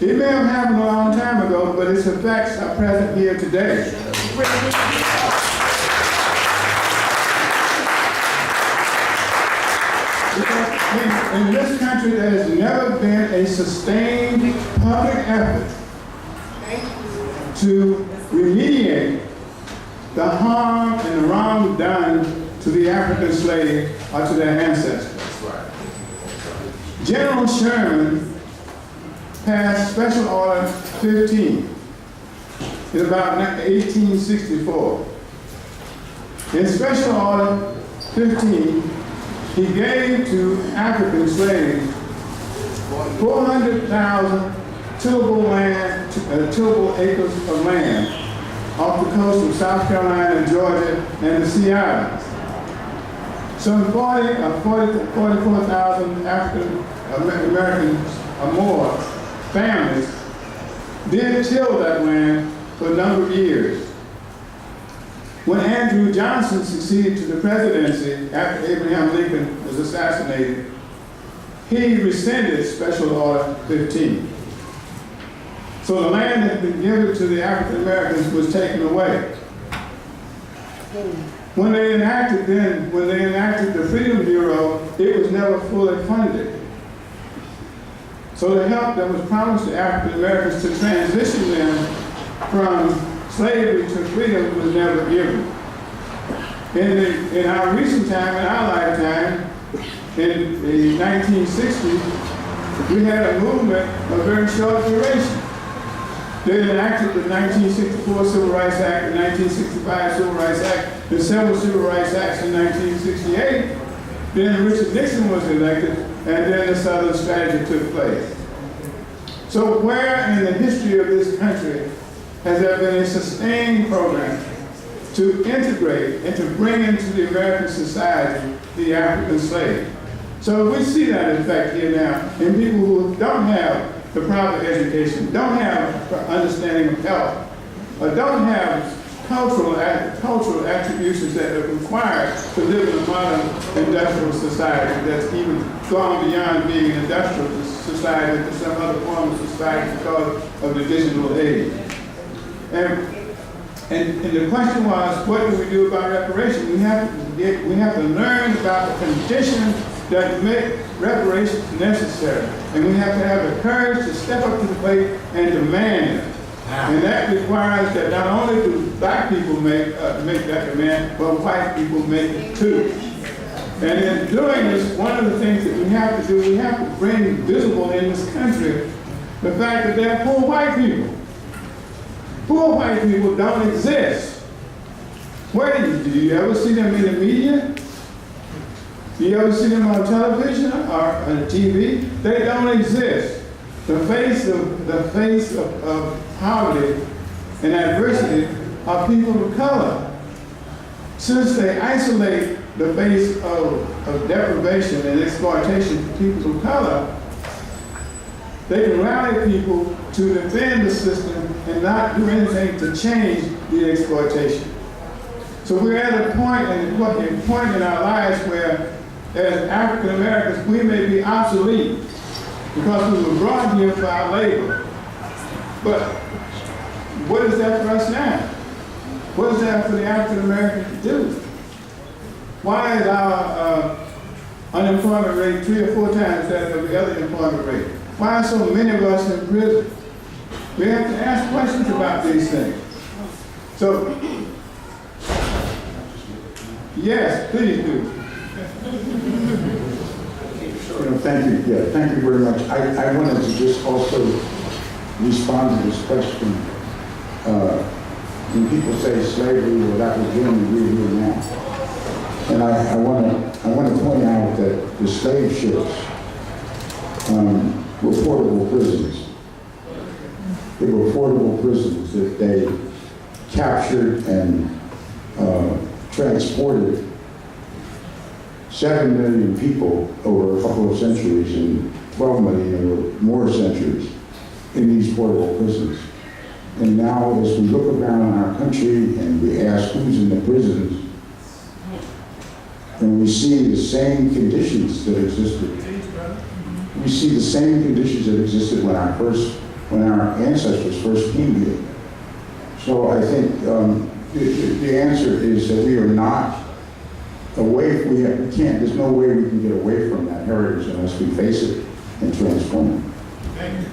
It may have happened a long time ago, but its effects are present here today. In this country, there has never been a sustained public effort to remediate the harm and the wrong done to the African slave or to their ancestors. General Sherman passed Special Order 15 in about 1864. In Special Order 15, he gave to African slaves 400,000 tillable acres of land off the coast of South Carolina, Georgia, and the Sea Islands. Some 44,000 African Americans or more families did till that land for a number of years. When Andrew Johnson succeeded to the presidency after Abraham Lincoln was assassinated, he rescinded Special Order 15. So the land that had been given to the African Americans was taken away. When they enacted the Freedom Bureau, it was never fully funded. So the help that was promised to African Americans to transition them from slavery to freedom was never given. In our recent time, in our lifetime, in the 1960s, we had a movement of very short duration. They enacted the 1964 Civil Rights Act, the 1965 Civil Rights Act, the several Civil Rights Acts in 1968. Then Richard Nixon was elected, and then the Southern Strategy took place. So where in the history of this country has there been a sustained program to integrate and to bring into the American society the African slave? So we see that effect here now in people who don't have the proper education, don't have understanding of health, or don't have cultural attributions that are required to live in a modern industrial society that's even gone beyond being an industrial society to some other form of society because of the digital age. And the question was, what do we do about reparation? We have to learn about the conditions that make reparations necessary. And we have to have the courage to step up to the plate and demand it. And that requires that not only do black people make that demand, but white people make it too. And in doing this, one of the things that we have to do, we have to bring visible in this country the fact that there are poor white people. Poor white people don't exist. Where do you ever see them in the media? Do you ever see them on television or on TV? They don't exist. The face of poverty and adversity are people of color. Since they isolate the face of deprivation and exploitation for people of color, they can rally people to defend the system and not do anything to change the exploitation. So we're at a point in our lives where, as African Americans, we may be obsolete because we were brought here for our labor. But what is that for us now? What is that for the African American to do? Why is our unemployment rate 3 or 4 times that of the other employment rate? Why are so many of us in prison? We have to ask questions about these things. So, yes, please do. Thank you. Yeah, thank you very much. I wanted to just also respond to this question. When people say slavery, well, that was then, we're here now. And I want to point out that the slave ships were portable prisons. They were portable prisons that they captured and transported 7 million people over a couple of centuries and 12 million over more centuries in these portable prisons. And now as we look around our country and we ask who's in the prisons, and we see the same conditions that existed. We see the same conditions that existed when our ancestors first came here. So I think the answer is that we are not away. We can't. There's no way we can get away from that heritage unless we face it and transform it. Thank you.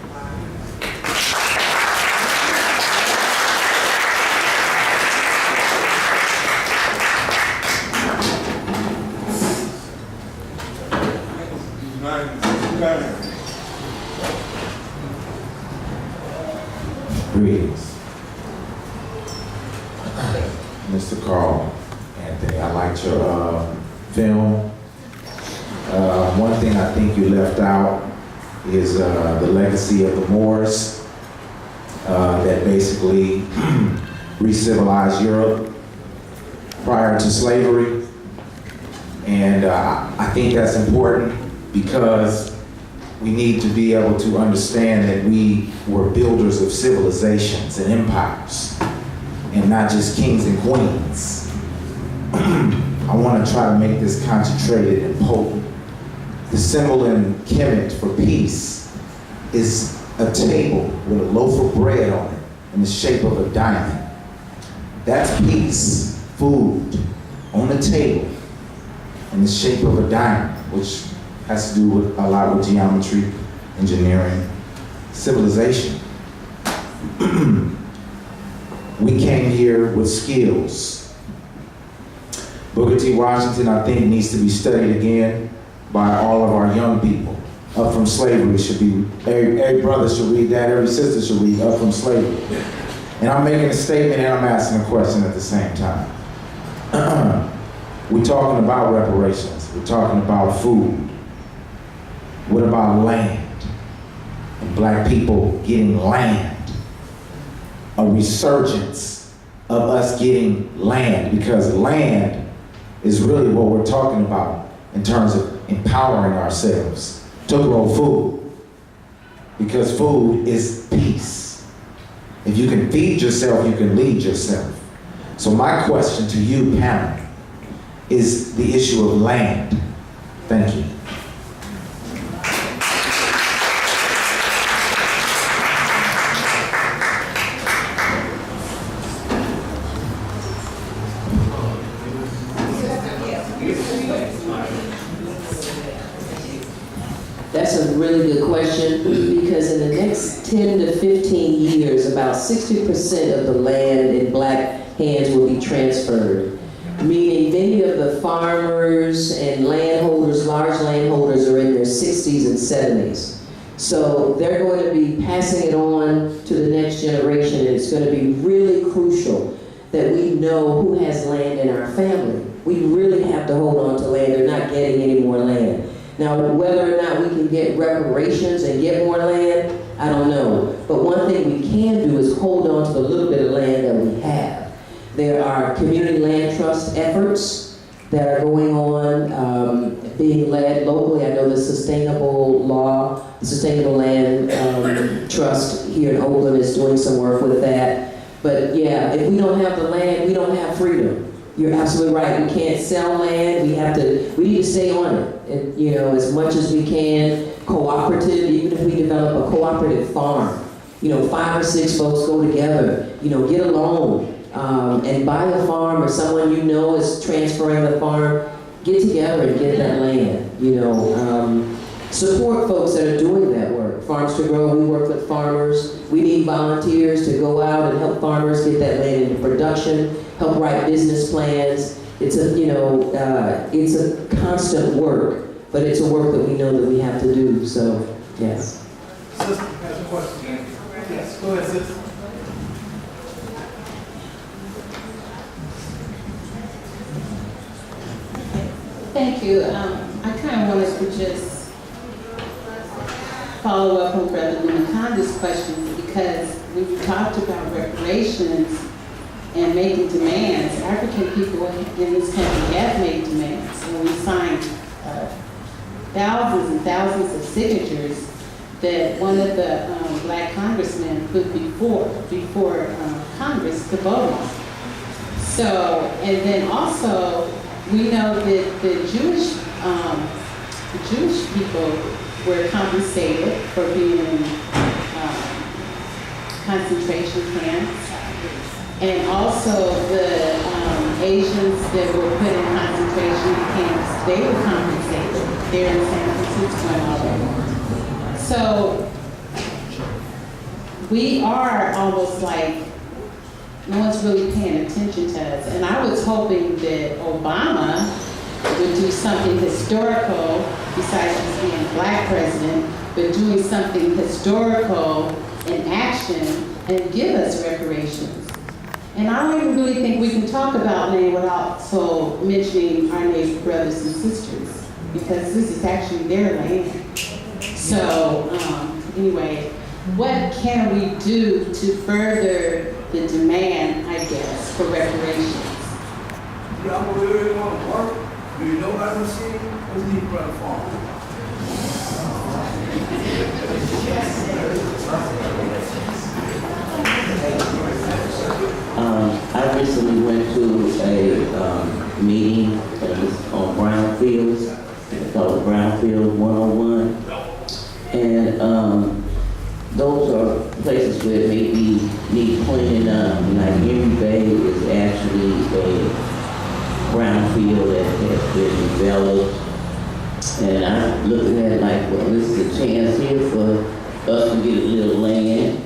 Greetings. Mr. Carl Anthony, I liked your film. One thing I think you left out is the legacy of the Moors that basically re-civilized Europe prior to slavery. And I think that's important because we need to be able to understand that we were builders of civilizations and empires, and not just kings and queens. I want to try to make this concentrated and potent. The symbol in Kemet for peace is a table with a loaf of bread on it in the shape of a diamond. That's peace, food on the table in the shape of a diamond, which has to do with a lot with geometry, engineering, civilization. We came here with skills. Booker T. Washington, I think, needs to be studied again by all of our young people. Up From Slavery should be, every brother should read that, every sister should read Up From Slavery. And I'm making a statement and I'm asking a question at the same time. We're talking about reparations, we're talking about food. What about land? And black people getting land. A resurgence of us getting land, because land is really what we're talking about in terms of empowering ourselves to grow food. Because food is peace. If you can feed yourself, you can lead yourself. So my question to you, panel, is the issue of land. Thank you. That's a really good question because in the next 10 to 15 years, about 60% of the land in black hands will be transferred. Meaning many of the farmers and landholders, large landholders, are in their 60s and 70s. So they're going to be passing it on to the next generation, and it's going to be really crucial that we know who has land in our family. We really have to hold on to land. They're not getting any more land. Now, whether or not we can get reparations and get more land, I don't know. But one thing we can do is hold on to the little bit of land that we have. There are community land trust efforts that are going on, being led locally. I know the Sustainable Land Trust here in Oakland is doing some work with that. But yeah, if we don't have the land, we don't have freedom. You're absolutely right. We can't sell land. We need to stay on it. And, you know, as much as we can, cooperative, even if we develop a cooperative farm, you know, 5 or 6 folks go together, you know, get a loan, and buy a farm, or someone you know is transferring the farm, get together and get that land, you know. Support folks that are doing that work. Farms to Grow, we work with farmers. We need volunteers to go out and help farmers get that land into production, help write business plans. It's a, you know, it's a constant work, but it's a work that we know that we have to do, so, yes. Sister has a question. Yes, go ahead, sister. Thank you. I kind of wanted to just follow up on Brother Lunaconda's question, because when you talked about reparations and making demands, African people in this country have made demands, and we signed thousands and thousands of signatures that one of the black congressmen put before Congress to vote on. So, and then also, we know that the Jewish people were compensated for being in concentration camps, and also the Asians that were put in concentration camps, they were compensated. They're in San Francisco and all. So we are almost like no one's really paying attention to us. And I was hoping that Obama would do something historical, besides just being a black president, but doing something historical in action and give us reparations. And I don't even really think we can talk about land without so mentioning our Native brothers and sisters, because this is actually their land. So anyway, what can we do to further the demand, I guess, for reparations? Y'all really want to work? Do you know about the city? Let's keep running farm. I recently went to a meeting that was on Brownfields. It's called Brownfield 101. And those are places where maybe need cleaning up. Like Emeryville is actually a brownfield that has been developed. And I'm looking at it like, well, this is a chance here for us to get a little land,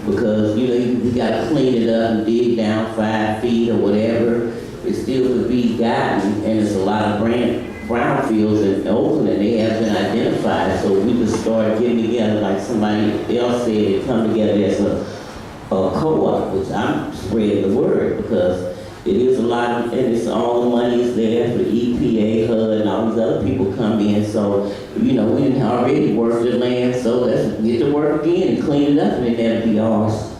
because, you know, you got to clean it up and dig down 5 feet or whatever. It still could be gotten, and there's a lot of brownfields in Oakland, and they have been identified. So we just started getting together, like somebody else said, and come together as a co-op, which I'm spreading the word, because it is a lot, and it's all the money is there for EPA, HUD, and all these other people come in. So, you know, we didn't already work the land, so let's get to work again and clean it up, and that'll be ours.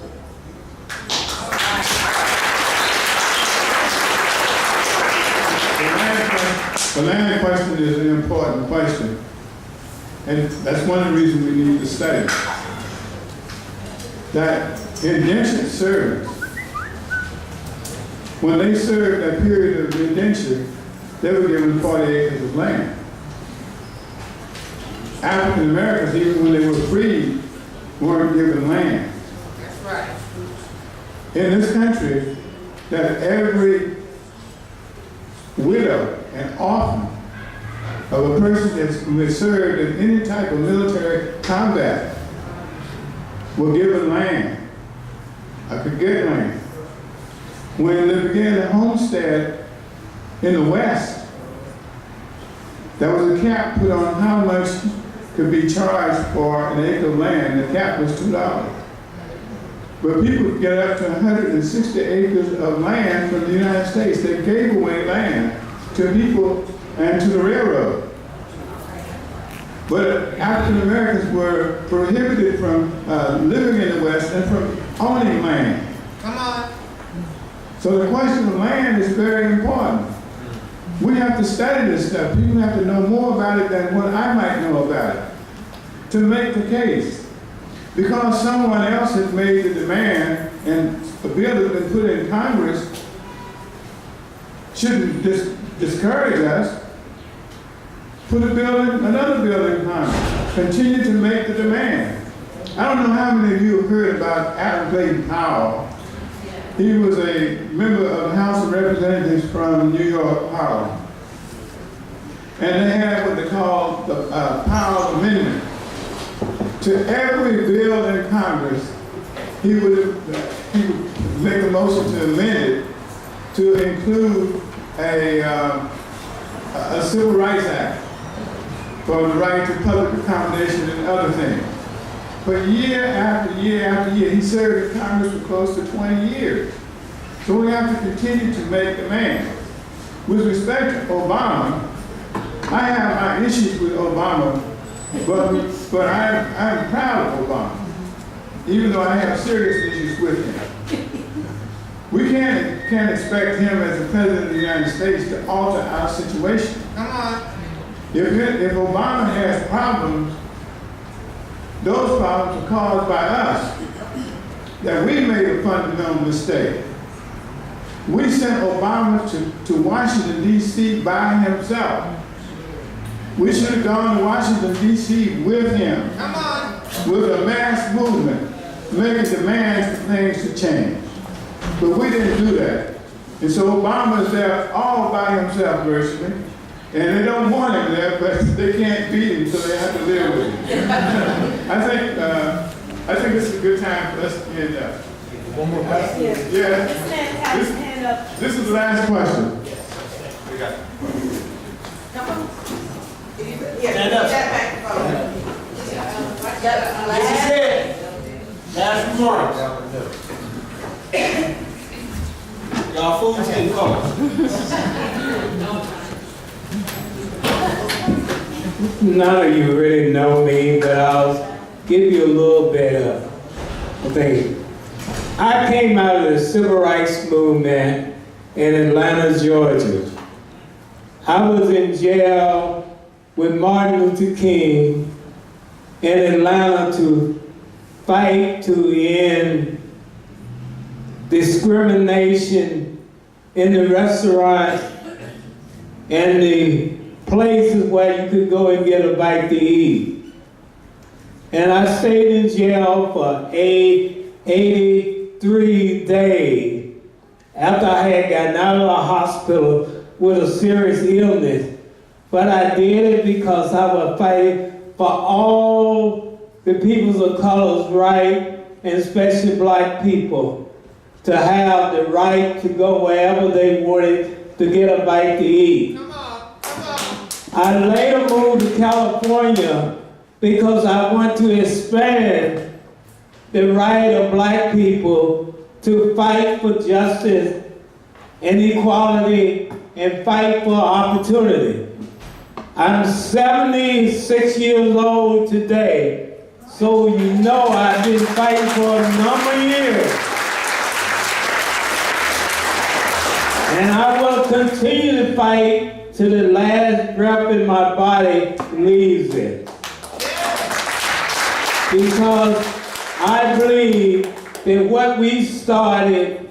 The land question is an important question, and that's one of the reasons we need to study. That indentured servants when they served that period of indenture, they were given 40 acres of land. African Americans, even when they were freed, weren't given land. That's right. In this country, that every widow and orphan of a person who has served in any type of military combat were given land. I could get land. When they began to homestead in the West, there was a cap put on how much could be charged for an acre of land. The cap was $2. But people could get up to 160 acres of land from the United States. They gave away land to people and to the railroad. But African Americans were prohibited from living in the West and from owning land. Come on. So the question of land is very important. We have to study this stuff. People have to know more about it than what I might know about it to make the case. Because someone else has made the demand and a bill has been put in Congress shouldn't discourage us. Put a bill in, another bill in Congress. Continue to make the demand. I don't know how many of you have heard about Adam Clayton Powell. He was a member of the House of Representatives from New York, Harlem. And they had what they call the Powell Amendment. To every bill in Congress, he would make a motion to amend it to include a Civil Rights Act for the right to public accommodation and other things. But year after year after year, he served in Congress for close to 20 years. So we have to continue to make demands. With respect to Obama, I have my issues with Obama, but I'm proud of Obama, even though I have serious issues with him. We can't expect him as the President of the United States to alter our situation. Come on. If Obama has problems, those problems are caused by us, that we made a fundamental mistake. We sent Obama to Washington, D.C. by himself. We should have gone to Washington, D.C. with him. Come on. With a mass movement, making demands for things to change. But we didn't do that. And so Obama is there all by himself, virtually. And they don't want him there, but they can't beat him, so they have to live with him. I think this is a good time for us to end up. One more question? Yeah. This is the last question. Come on. Stand up. This is it. Last remarks. Y'all food's getting cold. None of you really know me, but I'll give you a little bit of a thing. I came out of the Civil Rights Movement in Atlanta, Georgia. I was in jail with Martin Luther King in Atlanta to fight to end discrimination in the restaurants and the places where you could go and get a bite to eat. And I stayed in jail for 83 days after I had gotten out of the hospital with a serious illness. But I did it because I was fighting for all the peoples of color's right, and especially black people, to have the right to go wherever they wanted to get a bite to eat. I later moved to California because I want to expand the right of black people to fight for justice and equality and fight for opportunity. I'm 76 years old today, so you know I've been fighting for a number of years. And I will continue to fight till the last breath in my body leaves it. Because I believe that what we started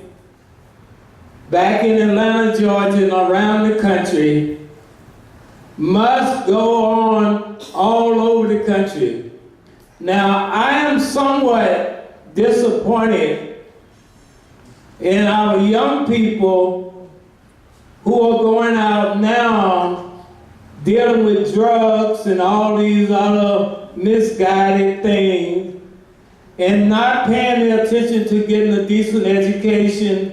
back in Atlanta, Georgia, and around the country must go on all over the country. Now, I am somewhat disappointed in our young people who are going out now dealing with drugs and all these other misguided things and not paying their attention to getting a decent education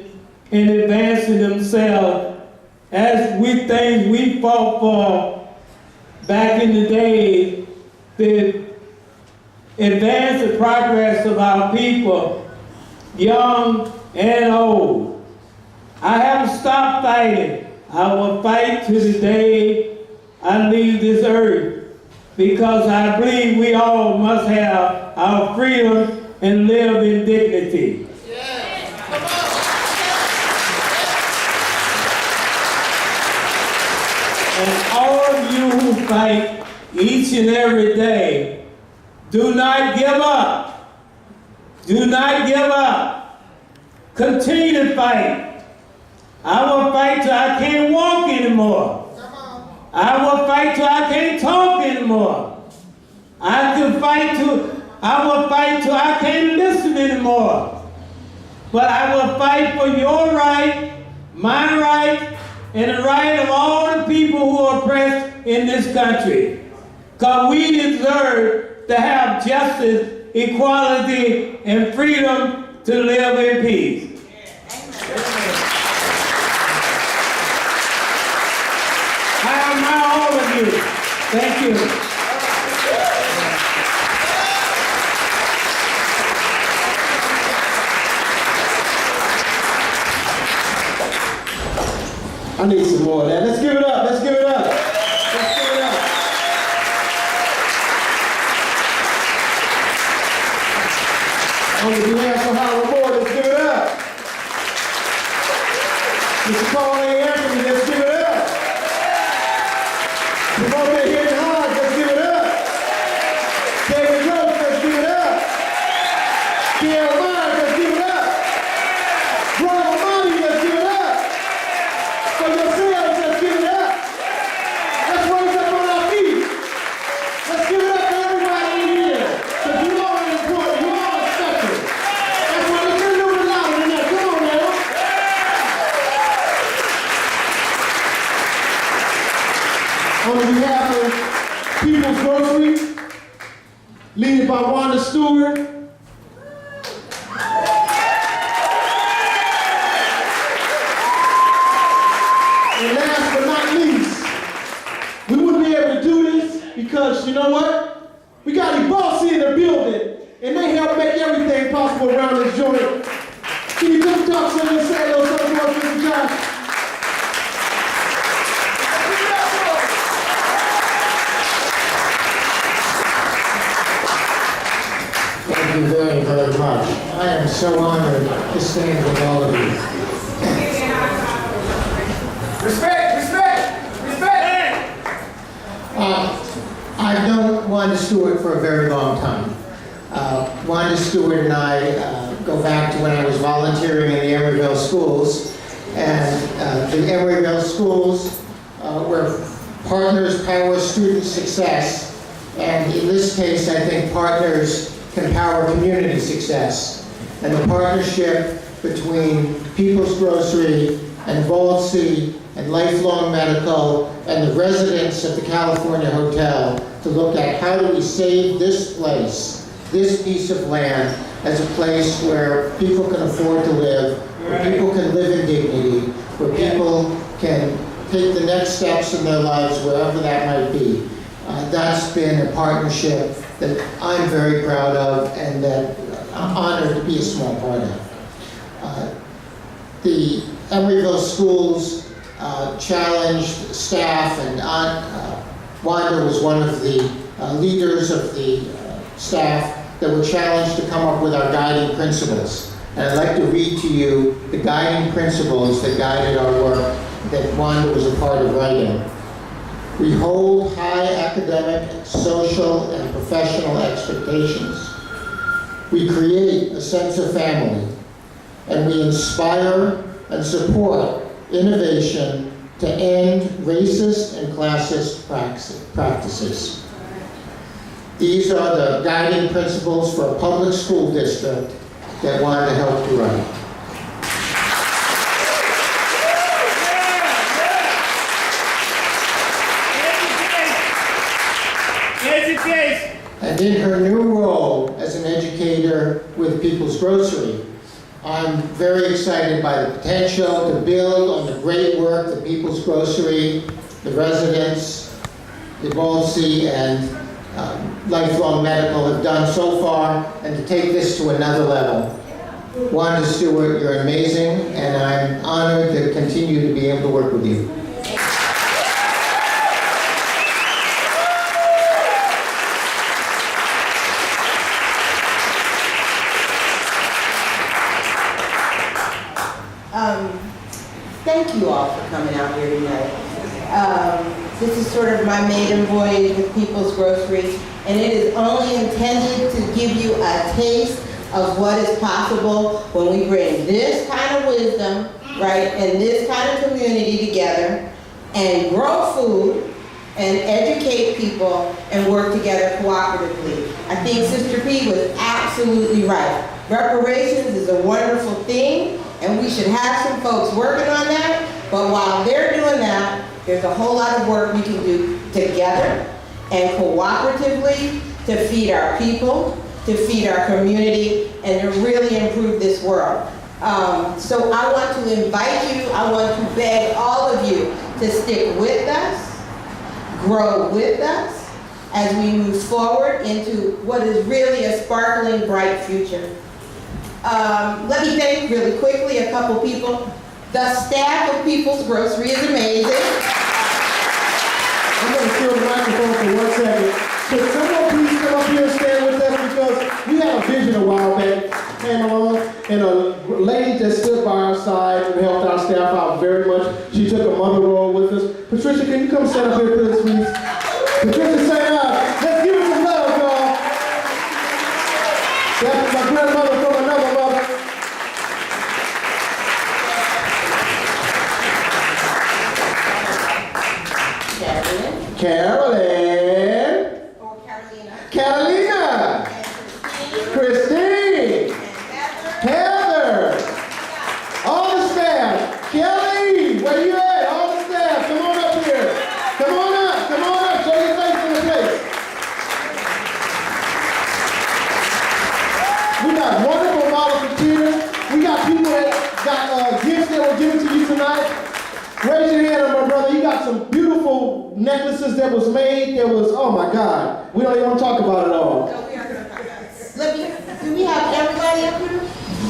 and advancing themselves as we fought for back in the day, to advance the progress of our people, young and old. I haven't stopped fighting. I will fight to the day I leave this earth, because I believe we all must have our freedom and live in dignity. And all of you who fight each and every day, do not give up. Do not give up. Continue to fight. I will fight till I can't walk anymore. I will fight till I can't talk anymore. I will fight till I can't listen anymore. But I will fight for your right, my right, and the right of all the people who are oppressed in this country. Because we deserve to have justice, equality, and freedom to live in peace. I admire all of you. Thank you. I need some more of that. Let's give it up. Let's give it up. Let's give it up. On behalf of Howard Moore, let's give it up. Mr. Paul A. Anthony, let's give it up. Promoter Hidden Hodge, let's give it up. David Rose, let's give it up. Gail Myers, let's give it up. Brian Money, let's give it up. For yourselves, let's give it up. Let's raise up on our feet. Let's give it up for everybody in here. Because you all are important. You all are special. That's why we can do it louder than that. Come on now. On behalf of People's Grocery, led by Wanda Stewart, and last but not least, we wouldn't be able to do this because, you know what? We got a bossy in the building, and they help make everything possible around this joint. Can you come talk to them and say a little something to us, Mr. Josh? Thank you very, very much. I am so honored to stand with all of you. Respect, respect, respect! I've known Wanda Stewart for a very long time. Wanda Stewart and I go back to when I was volunteering in the Emeryville schools. And the Emeryville schools were Partners Power Student Success. And in this case, I think Partners can power community success. And the partnership between People's Grocery and Vault-C and Lifelong Medical and the residents of the California Hotel to look at how do we save this place, this piece of land, as a place where people can afford to live, where people can live in dignity, where people can take the next steps in their lives, wherever that might be. That's been a partnership that I'm very proud of and that I'm honored to be a small part of. The Emeryville schools challenged staff, and Wanda was one of the leaders of the staff that were challenged to come up with our guiding principles. And I'd like to read to you the guiding principles that guided our work that Wanda was a part of writing. We hold high academic, social, and professional expectations. We create a sense of family, and we inspire and support innovation to end racist and classist practices. These are the guiding principles for a public school district that wanted to help you right. And in her new role as an educator with People's Grocery, I'm very excited by the potential to build on the great work that People's Grocery, the residents, the Balsey, and Lifelong Medical have done so far, and to take this to another level. Wanda Stewart, you're amazing, and I'm honored to continue to be able to work with you. Thank you all for coming out here tonight. This is sort of my maiden voyage with People's Grocery, and it is only intended to give you a taste of what is possible when we bring this kind of wisdom, right, and this kind of community together and grow food and educate people and work together cooperatively. I think Sister P was absolutely right. Reparations is a wonderful thing, and we should have some folks working on that, but while they're doing that, there's a whole lot of work we can do together and cooperatively to feed our people, to feed our community, and to really improve this world. So I want to invite you, I want to beg all of you to stick with us, grow with us, as we move forward into what is really a sparkling, bright future. Let me thank really quickly a couple people. The staff of People's Grocery is amazing. I'm going to steal the microphone for 1 second. Could someone please come up here and stand with us, because we had a vision a while back, came along, and a lady that stood by our side and helped our staff out very much. She took a mother role with us. Patricia, can you come stand up here, please? Patricia, say up. Let's give her some love, y'all. That's my grandmother from another mother. Carolyn. Or Carolina. Carolina. Christine. Heather. All the staff. Kelly, where you at? All the staff, come on up here. Come on up, show your face in the place. We got wonderful volunteers. We got people that got gifts that were given to you tonight. Raise your hand, my brother. You got some beautiful necklaces that was made. That was, oh my God. We don't even want to talk about it all. Do we have everybody up here?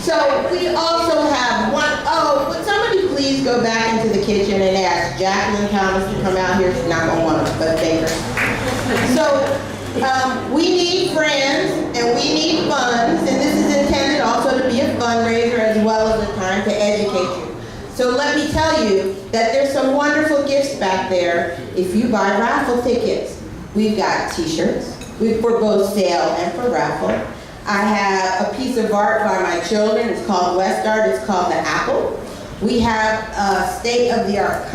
So we also have would somebody please go back into the kitchen and ask Jacqueline Thomas to come out here? She's not going to want to, but thank her. So we need friends and we need funds, and this is intended also to be a fundraiser as well as a time to educate you. So let me tell you that there's some wonderful gifts back there if you buy raffle tickets. We've got t-shirts for both sale and for raffle. I have a piece of art by my children. It's called West Art. It's called The Apple. We have a state-of-the-art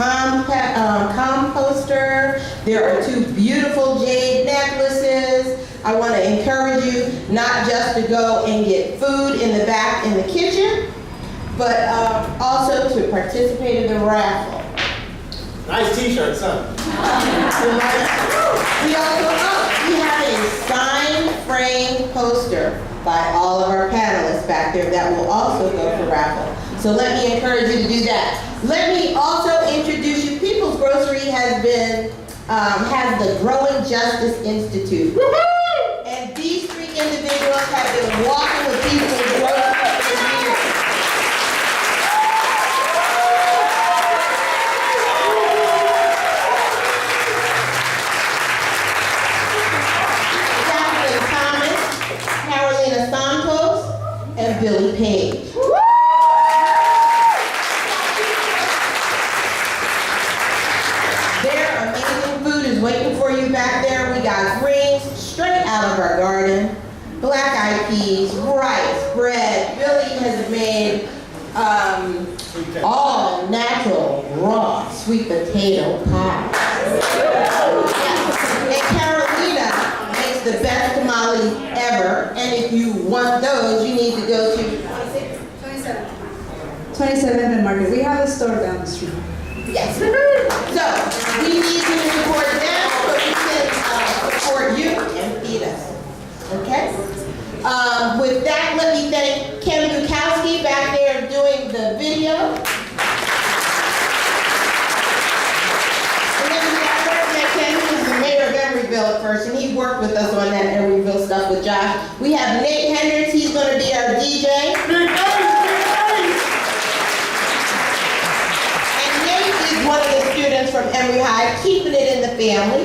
composter. There are 2 beautiful jade necklaces. I want to encourage you not just to go and get food in the back in the kitchen, but also to participate in the raffle. Nice t-shirt, son. We have a signed frame poster by all of our panelists back there that will also go for raffle. So let me encourage you to do that. Let me also introduce you. People's Grocery has the Growing Justice Institute. And these 3 individuals have been walking with People's Grocery for years. Carolina Santos, and Billy Page. Their amazing food is waiting for you back there. We got greens straight out of our garden, black eyed peas, rice, bread, all natural raw sweet potato pie. And Carolina makes the best tamales ever, and if you want those, you need to go to 27th and Market. We have a store down the street. Yes. So, we need to support them so we can support you and feed us. Okay? With that, let me thank Kim Bukowski back there doing the video. And then we got Ken, who's the mayor of Emeryville at first, and he worked with us on that Emeryville stuff with Josh. We have Nate Hendricks, he's going to be our DJ. One of the students from Emory High, keeping it in the family.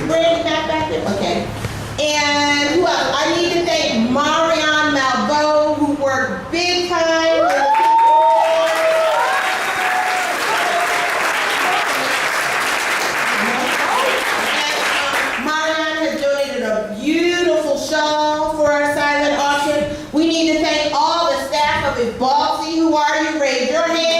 Brandy back there? Okay. And who else? I need to thank Marion Malveaux, who worked big time. Marion has donated a beautiful shawl for our silent auction. We need to thank all the staff of Ebalsi. Who are you? Raise your hand.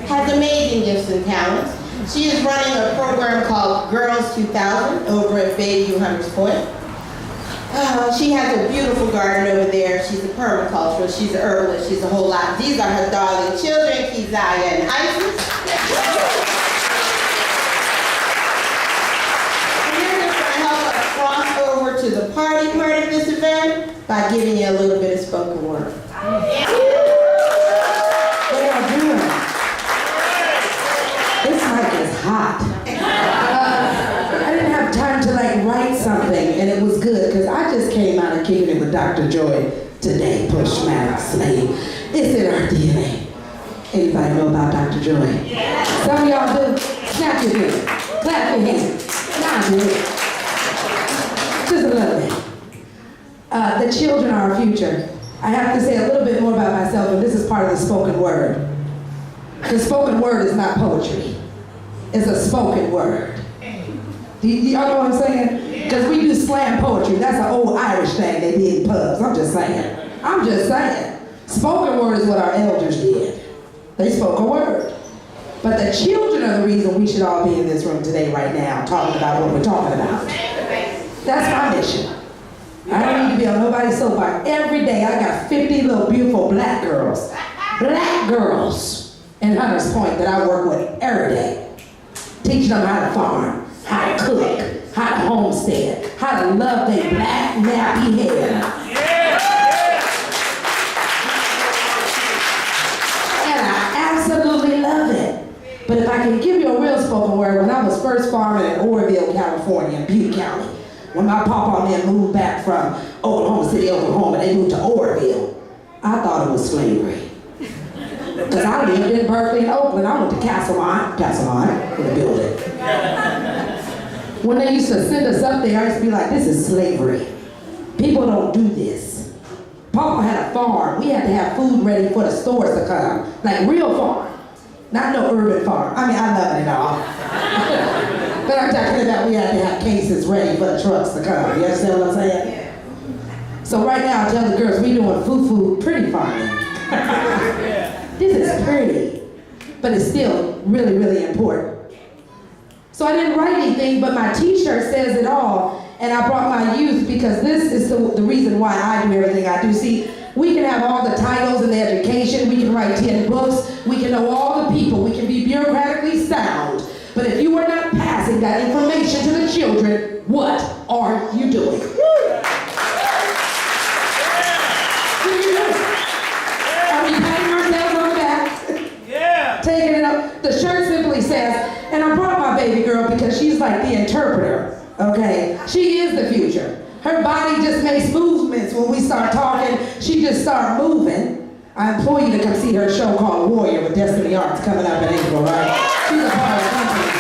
Has amazing gifts and talents. She is running a program called Girls 2000 over at Bayview Hunters Point. She has a beautiful garden over there. She's a permaculturist, she's an herbalist, she's a whole lot. These are her darling children, Keziah and Isis. And they're just going to help us cross over to the party part of this event by giving you a little bit of spoken word. This mic is hot. I didn't have time to write something, and it was good because I just came out of kicking it with Dr. Joy today. Push, smack, slave. It's in our DNA. Anybody know about Dr. Joy? Some of y'all do. Snap your hands. Clap your hands. Nod your head. Just a little bit. The children are our future. I have to say a little bit more about myself, and this is part of the spoken word. The spoken word is not poetry. It's a spoken word. Y'all know what I'm saying? Because we do slam poetry. That's an old Irish thing they did in pubs. I'm just saying. Spoken word is what our elders did. They spoke a word. But the children are the reason we should all be in this room today, right now, talking about what we're talking about. That's my mission. I don't need to be on nobody's soapbox. Every day I got 50 little beautiful black girls in Hunters Point that I work with every day. Teaching them how to farm, how to cook, how to homestead, how to love their black nappy hair. And I absolutely love it. But if I can give you a real spoken word, when I was first farming in Emeryville, California, in Butte County, when my papa and them moved back from Oklahoma City, Oklahoma, they moved to Emeryville, I thought it was slavery. Because I lived in Berkeley and Oakland. I went to Castlemont, in the building. When they used to send us up there, I used to be like, this is slavery. People don't do this. Papa had a farm. We had to have food ready for the stores to come. Like real farm. Not no urban farm. I mean, I love it all. But I'm talking about we had to have cases ready for the trucks to come. You understand what I'm saying? So right now, I tell the girls, we doing food pretty farming. This is pretty, but it's still really, really important. So I didn't write anything, but my t-shirt says it all, and I brought my youth because this is the reason why I do everything I do. See, we can have all the titles and the education, we can write 10 books, we can know all the people, we can be bureaucratically sound, but if you are not passing that information to the children, what are you doing? Taking it up. The shirt simply says, and I brought my baby girl because she's like the interpreter, okay? She is the future. Her body just makes movements when we start talking. She just starts moving. I implore you to come see her show called Warrior with Destiny Arts coming up in April, right? She's a part of the company.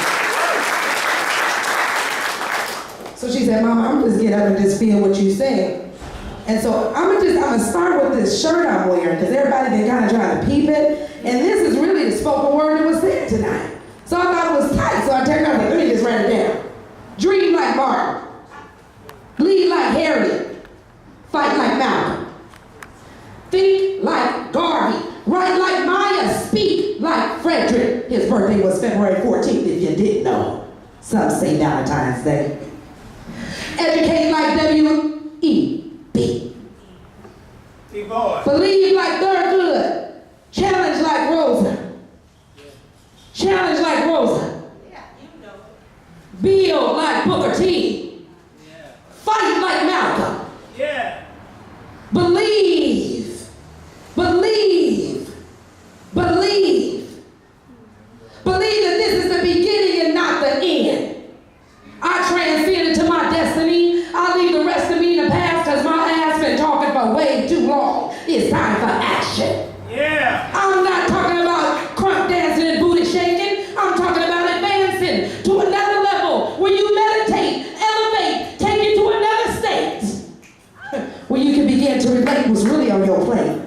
So she said, Mama, I'm just get up and just feel what you say. And so I'm gonna start with this shirt I'm wearing, because everybody been kind of trying to peep it. And this is really the spoken word that was said tonight. So I thought it was tight, so I turned around and let me just write it down. Dream like Martin. Bleed like Harriet. Fight like Malcolm. Think like Garvey. Write like Maya. Speak like Frederick. His birthday was February 14th, if you didn't know. Some say Valentine's Day. Educate like W.E.B. Believe like Thurgood. Challenge like Rosa. Challenge like Rosa. Build like Booker T. Fight like Malcolm. Believe. Believe. Believe. Believe that this is the beginning and not the end. I transcend into my destiny. I leave the rest of me in the past because my ass been talking for way too long. It's time for action. I'm not talking about crunk dancing and booty shaking. I'm talking about advancing to another level where you meditate, elevate, take you to another state where you can begin to relate what's really on your plate.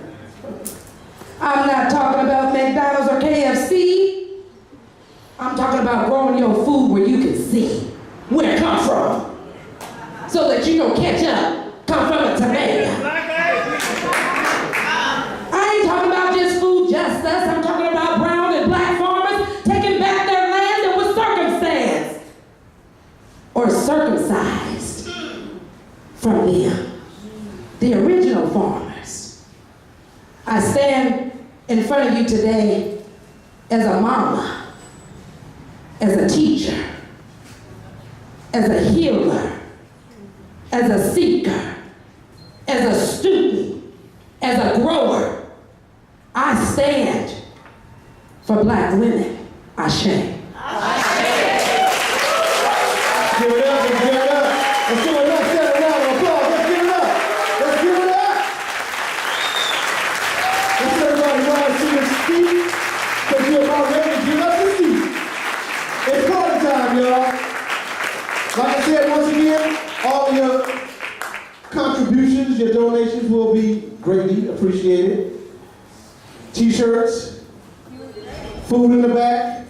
I'm not talking about McDonald's or KFC. I'm talking about growing your food where you can see where it comes from, so that you know ketchup come from a tomato. I ain't talking about just food justice. I'm talking about brown and black farmers taking back their land that was circumcised or circumcised from them, the original farmers. I stand in front of you today as a mama, as a teacher, as a healer, as a seeker, as a student, as a grower. I stand for black women. Ashe. Give it up, let's give it up. Let's give it up, set it up, applause, let's give it up. Let's give it up. Let's everybody rise to your feet, because you're about ready to give up the seat. It's party time, y'all. Like I said, once again, all your contributions, your donations will be greatly appreciated. T-shirts, food in the back.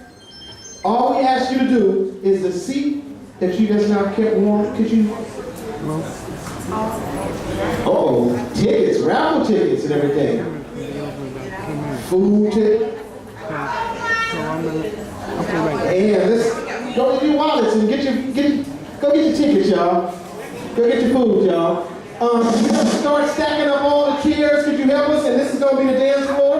All we ask you to do is the seat that you just now kept warm. Could you? Uh-oh, tickets, raffle tickets and everything. Food ticket. And let's go to your wallets and go get your tickets, y'all. Go get your food, y'all. Start stacking up all the chairs. Could you help us? And this is going to be the dance floor.